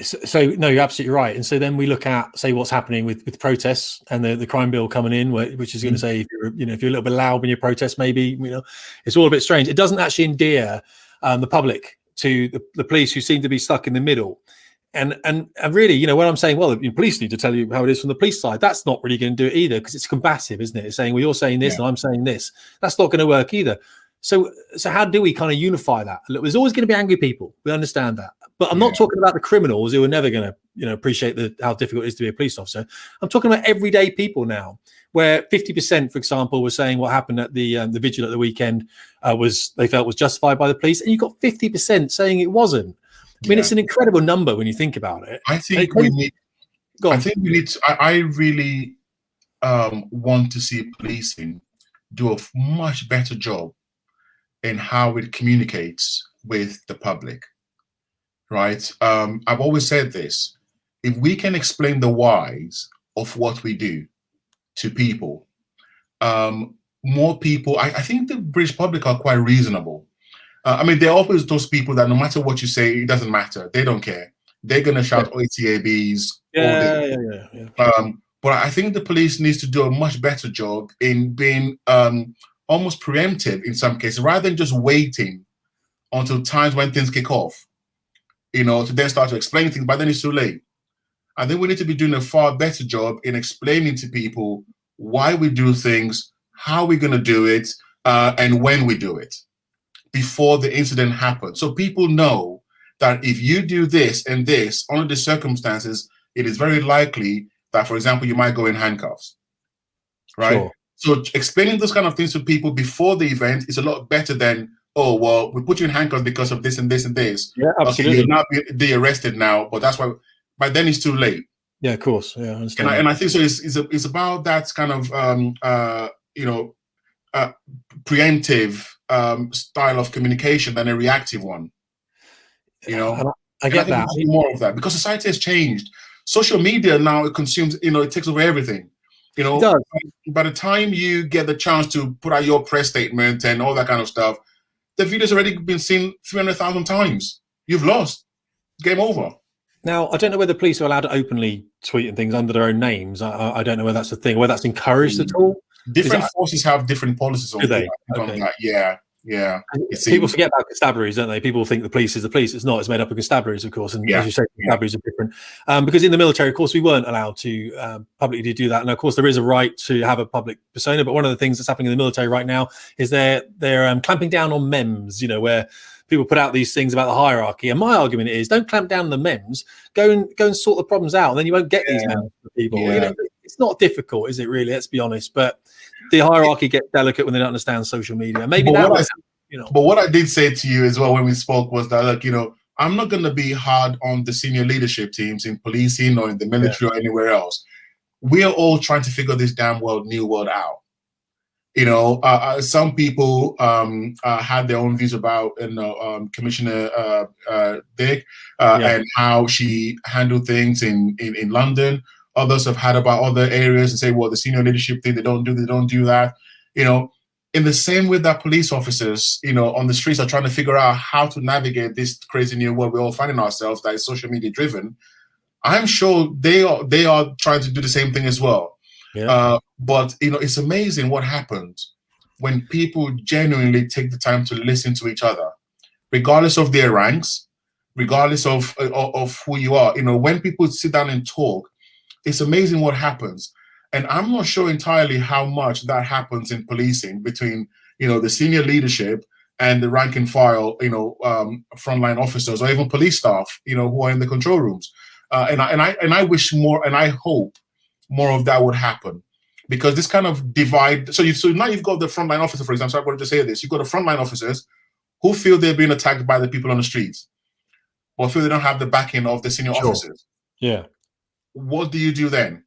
So no, you're absolutely right. And so then we look at, say, what's happening with protests and the crime bill coming in, which is going to say, if you're a little bit loud when you protest, maybe, it's all a bit strange. It doesn't actually endear the public to the police, who seem to be stuck in the middle. And really, you know, when I'm saying, well, the police need to tell you how it is from the police side, that's not really going to do it either, because it's combative, isn't it? It's saying, well, you're saying this and I'm saying this. That's not going to work either. So how do we kind of unify that? Look, there's always going to be angry people. We understand that. But I'm not talking about the criminals who are never going to, you know, appreciate how difficult it is to be a police officer. I'm talking about everyday people now, where 50%, for example, were saying what happened at the vigil at the weekend they felt was justified by the police, and you got 50% saying it wasn't. I mean, it's an incredible number when you think about it. I think we need. I really want to see policing do a much better job in how it communicates with the public. Right? I've always said this: if we can explain the whys of what we do to people, more people. I think the British public are quite reasonable. I mean, there are always those people that no matter what you say, it doesn't matter. They don't care. They're going to shout OTABs all day. But I think the police needs to do a much better job in being almost preemptive in some cases, rather than just waiting until times when things kick off, you know, to then start to explain things, but then it's too late. I think we need to be doing a far better job in explaining to people why we do things, how we're going to do it, and when we do it, before the incident happens. So people know that if you do this and this, under the circumstances, it is very likely that, for example, you might go in handcuffs, right? Sure. So explaining those kind of things to people before the event is a lot better than, oh, well, we put you in handcuffs because of this and this and this. Yeah, absolutely. Okay, you're not be arrested now, but that's why, by then it's too late. Yeah, of course. Yeah, I understand. And I think so. It's about that kind of, preemptive style of communication than a reactive one. You know, I get that. More of that, because society has changed. Social media now, it consumes, you know, it takes over everything. You know, it does. By the time you get the chance to put out your press statement and all that kind of stuff, the video's already been seen 300,000 times. You've lost. Game over. Now, I don't know whether police are allowed to openly tweet and things under their own names. I don't know whether that's a thing, whether that's encouraged at all. Different forces have different policies on that. Yeah. People forget about constabularies, don't they? People think the police is the police. It's not. It's made up of constabularies, of course. And as you say, constabularies are different. Because in the military, of course, we weren't allowed to publicly do that. And of course, there is a right to have a public persona. But one of the things that's happening in the military right now is they're clamping down on memes, you know, where people put out these things about the hierarchy. And my argument is, don't clamp down on the memes. Go and sort the problems out, and then you won't get these memes for people. You know, it's not difficult, is it really? Let's be honest. But the hierarchy gets delicate when they don't understand social media. Maybe But what I did say to you as well when we spoke was that, look, you know, I'm not going to be hard on the senior leadership teams in policing or in the military or anywhere else. We are all trying to figure this damn new world out. You know, some people had their own views about, Commissioner Dick and how she handled things in London. Others have had about other areas and say, well, the senior leadership thing, they don't do that. You know, in the same way that police officers, you know, on the streets are trying to figure out how to navigate this crazy new world we're all finding ourselves that is social media driven, I'm sure they are trying to do the same thing as well. Yeah. But, you know, it's amazing what happens when people genuinely take the time to listen to each other, regardless of their ranks, regardless of who you are. You know, when people sit down and talk, it's amazing what happens. And I'm not sure entirely how much that happens in policing between, you know, the senior leadership and the rank and file, you know, frontline officers or even police staff, you know, who are in the control rooms. And I wish more, and I hope more of that would happen, because this kind of divide. So now you've got the frontline officer, for example. So I wanted to say this: you've got the frontline officers who feel they're being attacked by the people on the streets, or feel they don't have the backing of the senior officers. Yeah. What do you do then?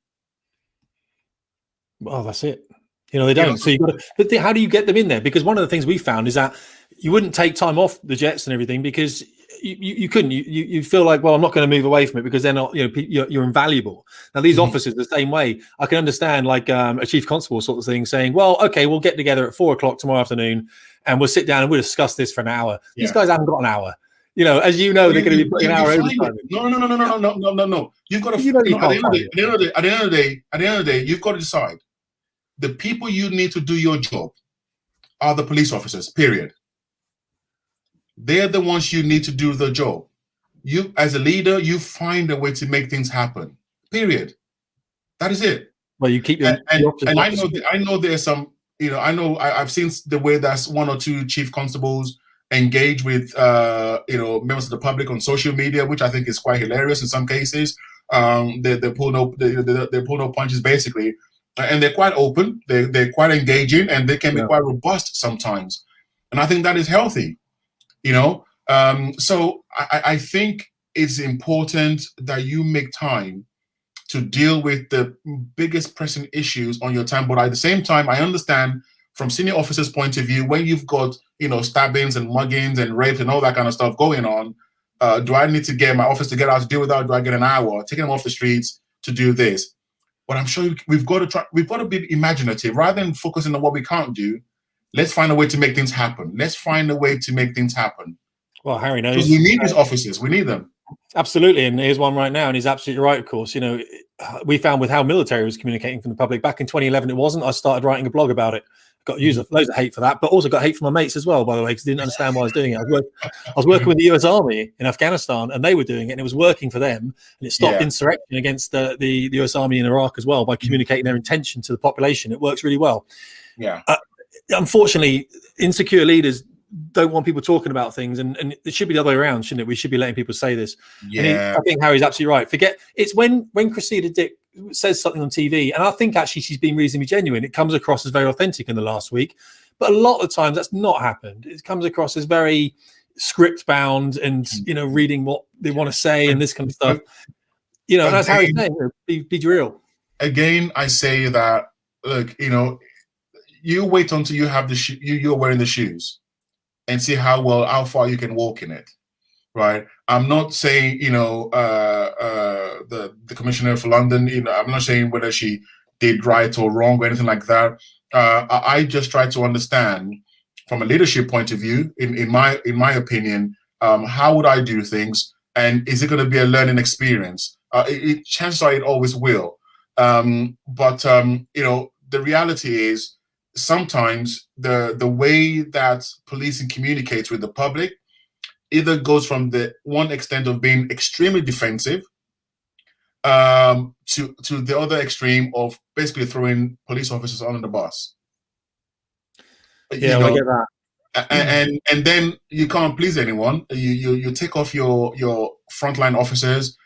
Well, that's it. You know, they don't. So you got to. But how do you get them in there? Because one of the things we found is that you wouldn't take time off the jets and everything because you couldn't. You feel like, well, I'm not going to move away from it because they're not. You know, you're invaluable. Now these officers the same way. I can understand like a chief constable sort of thing saying, well, okay, we'll get together at 4:00 tomorrow afternoon and we'll sit down and we'll discuss this for an hour. Yeah. These guys haven't got an hour. You know, as you know, they're going to be putting an hour overtime. No. You've got to. At the end of the day, you've got to decide. The people you need to do your job are the police officers, period. They're the ones you need to do the job. You, as a leader, you find a way to make things happen. Period. That is it. Well, you keep and I know there's some, I've seen the way that's one or two chief constables engage with members of the public on social media, which I think is quite hilarious in some cases. They pull no punches basically, and they're quite open. They're quite engaging, and they can be quite robust sometimes. And I think that is healthy. So I think it's important that you make time to deal with the biggest pressing issues on your time. But at the same time, I understand from senior officers' point of view, when you've got, stabbings and muggings and rape and all that kind of stuff going on, do I need to get my office to get out to deal with that? Or do I get an hour taking them off the streets to do this? But I'm sure we've got to be imaginative rather than focusing on what we can't do. Let's find a way to make things happen. Let's find a way to make things happen. Well, Harry knows. Because we need these officers. We need them. Absolutely, and here's one right now, and he's absolutely right. Of course, we found with how military was communicating from the public back in 2011, it wasn't. I started writing a blog about it. Got loads of hate for that, but also got hate from my mates as well, by the way, because I didn't understand why I was doing it. I was working with the US Army in Afghanistan, and they were doing it, and it was working for them, and it stopped insurrection against the US Army in Iraq as well by communicating their intention to the population. It works really well. Yeah. Unfortunately, insecure leaders don't want people talking about things, and it should be the other way around, shouldn't it? We should be letting people say this. Yeah. I think Harry's absolutely right. It's when Cressida Dick says something on TV, and I think actually she's been reasonably genuine, it comes across as very authentic in the last week. But a lot of the times that's not happened. It comes across as very script bound and reading what they want to say and this kind of stuff. And as Harry's saying, be real. Again, I say that, look, you wait until you have you're wearing the shoes and see how far you can walk in it, right? I'm not saying, the Commissioner for London, I'm not saying whether she did right or wrong or anything like that. I just try to understand from a leadership point of view, in my opinion, how would I do things, and is it going to be a learning experience? Chances are it always will. But the reality is, sometimes the way that policing communicates with the public either goes from the one extent of being extremely defensive to the other extreme of basically throwing police officers under the bus. I get that. And then you can't please anyone. You take off your frontline officers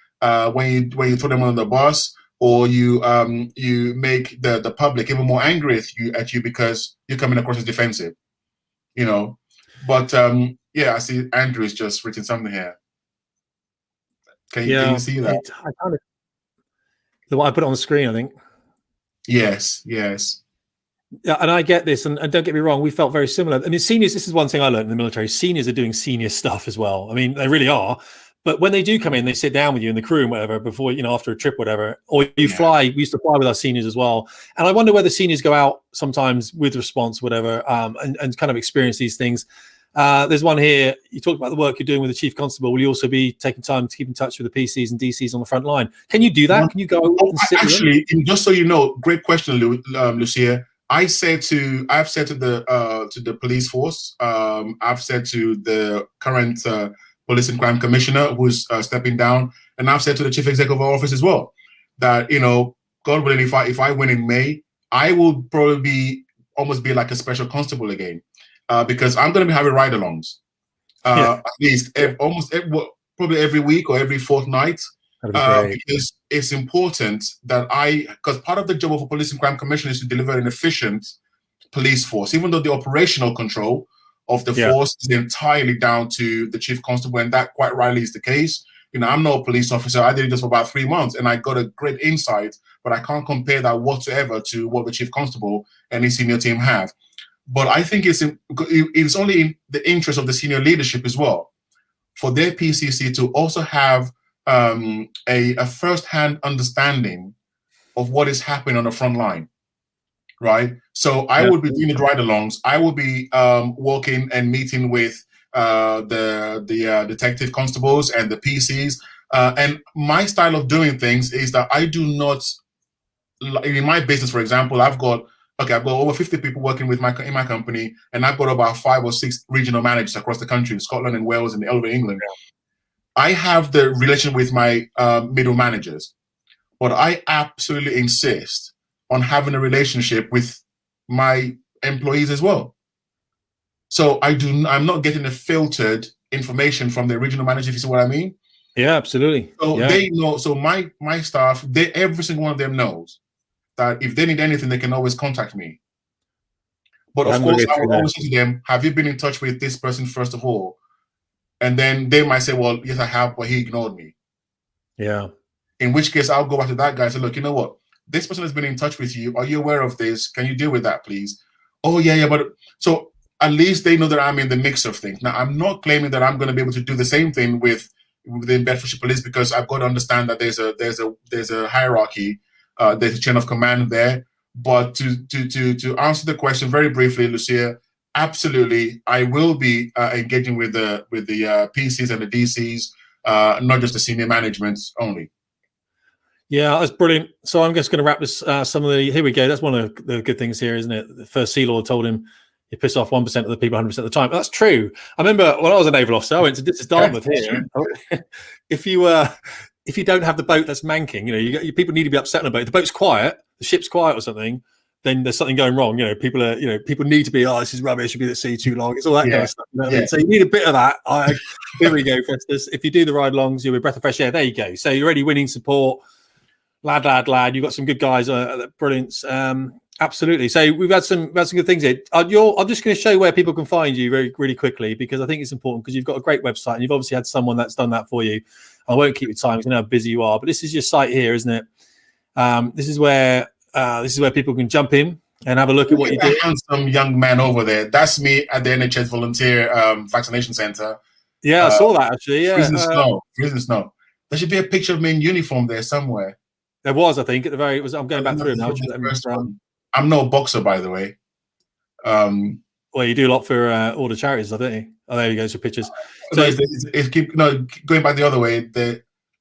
when you throw them under the bus. Or you make the public even more angry at you because you're coming across as defensive, But I see Andrew's just written something here. Can you see that? The one I put on the screen, I think. Yes. Yeah, and I get this, and don't get me wrong, we felt very similar. I mean, seniors. This is one thing I learned in the military. Seniors are doing senior stuff as well. I mean, they really are. But when they do come in, they sit down with you in the crew and whatever before, after a trip, whatever, or you fly. We used to fly with our seniors as well. And I wonder whether seniors go out sometimes with response, whatever, and kind of experience these things. There's one here. You talked about the work you're doing with the chief constable. Will you also be taking time to keep in touch with the PCs and DCs on the front line? Can you do that? Can you go and sit actually, just so you know, great question, Lucia. I've said to the police force, I've said to the current Police and Crime Commissioner who's stepping down, and I've said to the Chief Executive Office as well that God willing, if I win in May, I will probably almost be like a special constable again, because I'm going to be having ride-alongs at least probably every week or every fortnight, because it's important that because part of the job of a Police and Crime Commissioner is to deliver an efficient police force, even though the operational control of the force is entirely down to the chief constable, and that quite rightly is the case. I'm not a police officer. I did it just for about 3 months, and I got a great insight, but I can't compare that whatsoever to what the chief constable and his senior team have. But I think it's only in the interest of the senior leadership as well for their PCC to also have a first-hand understanding of what is happening on the front line. Right, so I would be doing the ride-alongs. I will be walking and meeting with the detective constables and the PCs. And my style of doing things is that I do not, in my business, for example, I've got over 50 people working in my company, and I've got about 5 or 6 regional managers across the country, in Scotland and Wales and all over England. I have the relation with my middle managers, but I absolutely insist on having a relationship with my employees as well. So I'm not getting the filtered information from the original manager, if you see what I mean. Yeah, absolutely. So yeah. they know. So my staff, every single one of them knows that if they need anything, they can always contact me. But of course, I will always say to them, have you been in touch with this person first of all? And then they might say, well, yes, I have, but he ignored me. Yeah. In which case, I'll go back to that guy and say, look, you know what? This person has been in touch with you. Are you aware of this? Can you deal with that, please? Oh, yeah. But so at least they know that I'm in the mix of things. Now, I'm not claiming that I'm going to be able to do the same thing within Bedfordshire Police, because I've got to understand that there's a hierarchy, there's a chain of command there. But to answer the question very briefly, Lucia, absolutely, I will be engaging with the PCs and the DCs, not just the senior management only. Yeah, that's brilliant. So I'm just going to wrap this. Here we go. That's one of the good things here, isn't it? The first Sea Lord told him you piss off 1% of the people 100% of the time. That's true. I remember when I was a naval officer, I went to Dartmouth here. If you don't have the boat that's manking, people need to be upset on a boat. The boat's quiet, the ship's quiet or something, then there's something going wrong. People need to be, this is rubbish, should be at sea too long. It's all that kind of stuff. You know what I mean? So you need a bit of that. Here we go, Festus. If you do the ride-alongs, you'll be a breath of fresh air. There you go. So you're already winning support. Lad. You've got some good guys. Brilliant. Absolutely. So we've had some good things here. I'm just going to show you where people can find you really quickly, because I think it's important, because you've got a great website and you've obviously had someone that's done that for you. I won't keep your time because I know how busy you are, but this is your site here, isn't it? This is where people can jump in and have a look at what you do. Handsome young man over there. That's me at the NHS volunteer vaccination centre. Yeah, I saw that actually. Yeah, freezing snow. There should be a picture of me in uniform there somewhere. There was, I think, at the very. I'm going back through now. I'm no boxer, by the way. Well, you do a lot for all the charities, don't you? Oh, there you go. Some pictures. So going back the other way.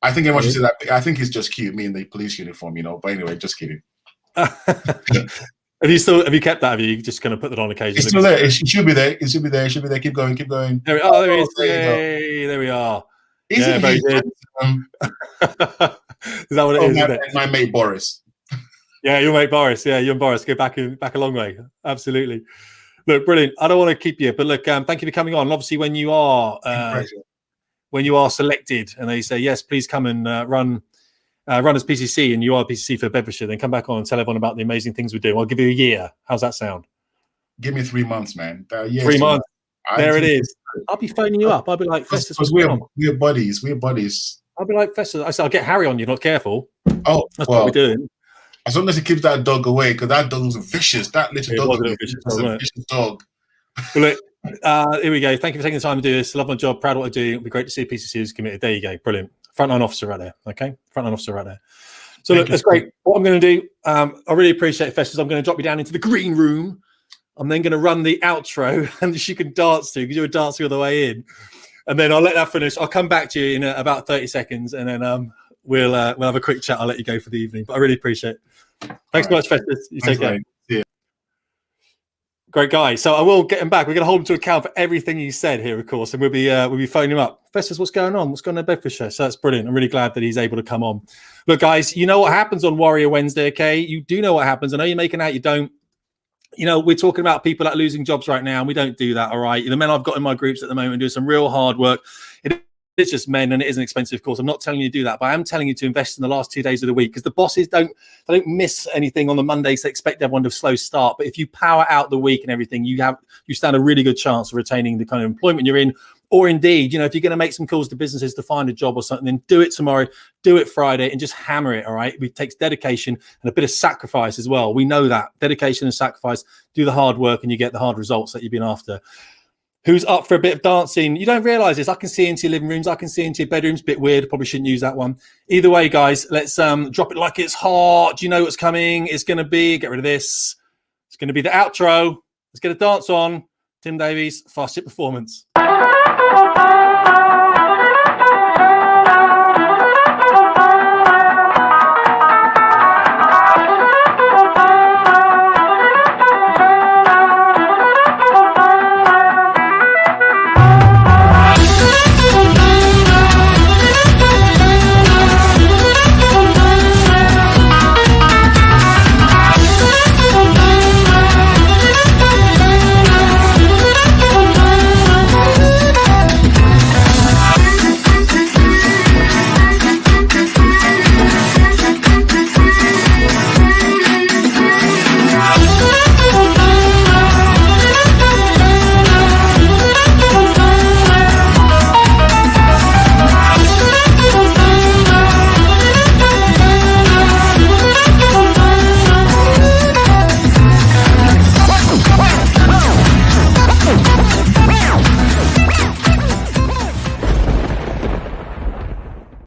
I think everyone should see that. I think it's just cute, me in the police uniform, But anyway, just kidding. Have you kept that? Have you just kind of put that on occasionally? It's still there. It should be there. It should be there. Keep going. There it is. Yay! There we are. Very good. Is that what it is? Isn't it? My mate Boris. Yeah, your mate Boris. Yeah, you and Boris go back a long way. Absolutely. Look, brilliant. I don't want to keep you, but look, thank you for coming on. And obviously, when you are selected and they say yes, please come and run as PCC, and you are PCC for Bedfordshire, then come back on and tell everyone about the amazing things we're doing. I'll give you a year. How's that sound? Give me 3 months, man. 3 months. There it is. I'll be phoning you up. I'll be like, Festus, we're buddies. I'll be like, Festus. I said, I'll get Harry on you. Not careful. Oh, that's what we're doing. As long as he keeps that dog away, because that dog was vicious. That little dog was a vicious dog. Well, look, here we go. Thank you for taking the time to do this. I love my job. Proud of what I do. It'll be great to see PCC who's committed. There you go. Brilliant. Frontline officer right there. Okay. Frontline officer right there. So look, that's great. What I'm going to do, I really appreciate it, Festus. I'm going to drop you down into the green room. I'm then going to run the outro, and you can dance to, because you were dancing all the way in. And then I'll let that finish. I'll come back to you in about 30 seconds, and then we'll have a quick chat. I'll let you go for the evening. But I really appreciate it. Thanks so much, Festus. You take care. Yeah. Great guy. So I will get him back. We're going to hold him to account for everything he said here, of course, and we'll be phoning him up. Festus, what's going on? What's going on in Bedfordshire? So that's brilliant. I'm really glad that he's able to come on. Look, guys, you know what happens on Warrior Wednesday, okay? You do know what happens. I know you're making out you don't. We're talking about people that are losing jobs right now, and we don't do that, all right? The men I've got in my groups at the moment do some real hard work. It's just men, and it isn't expensive, of course. I'm not telling you to do that, but I am telling you to invest in the last 2 days of the week, because the bosses don't miss anything on the Mondays. They expect everyone to slow start. But if you power out the week and everything, you stand a really good chance of retaining the kind of employment you're in. Or indeed, if you're going to make some calls to businesses to find a job or something, then do it tomorrow, do it Friday, and just hammer it, all right? It takes dedication and a bit of sacrifice as well. We know that. Dedication and sacrifice. Do the hard work and you get the hard results that you've been after. Who's up for a bit of dancing? You don't realise this. I can see into your living rooms. I can see into your bedrooms. Bit weird. Probably shouldn't use that one. Either way, guys, let's drop it like it's hot. Do you know what's coming? It's going to be, get rid of this. It's going to be the outro. Let's get a dance on. Tim Davies, Fast Hit Performance.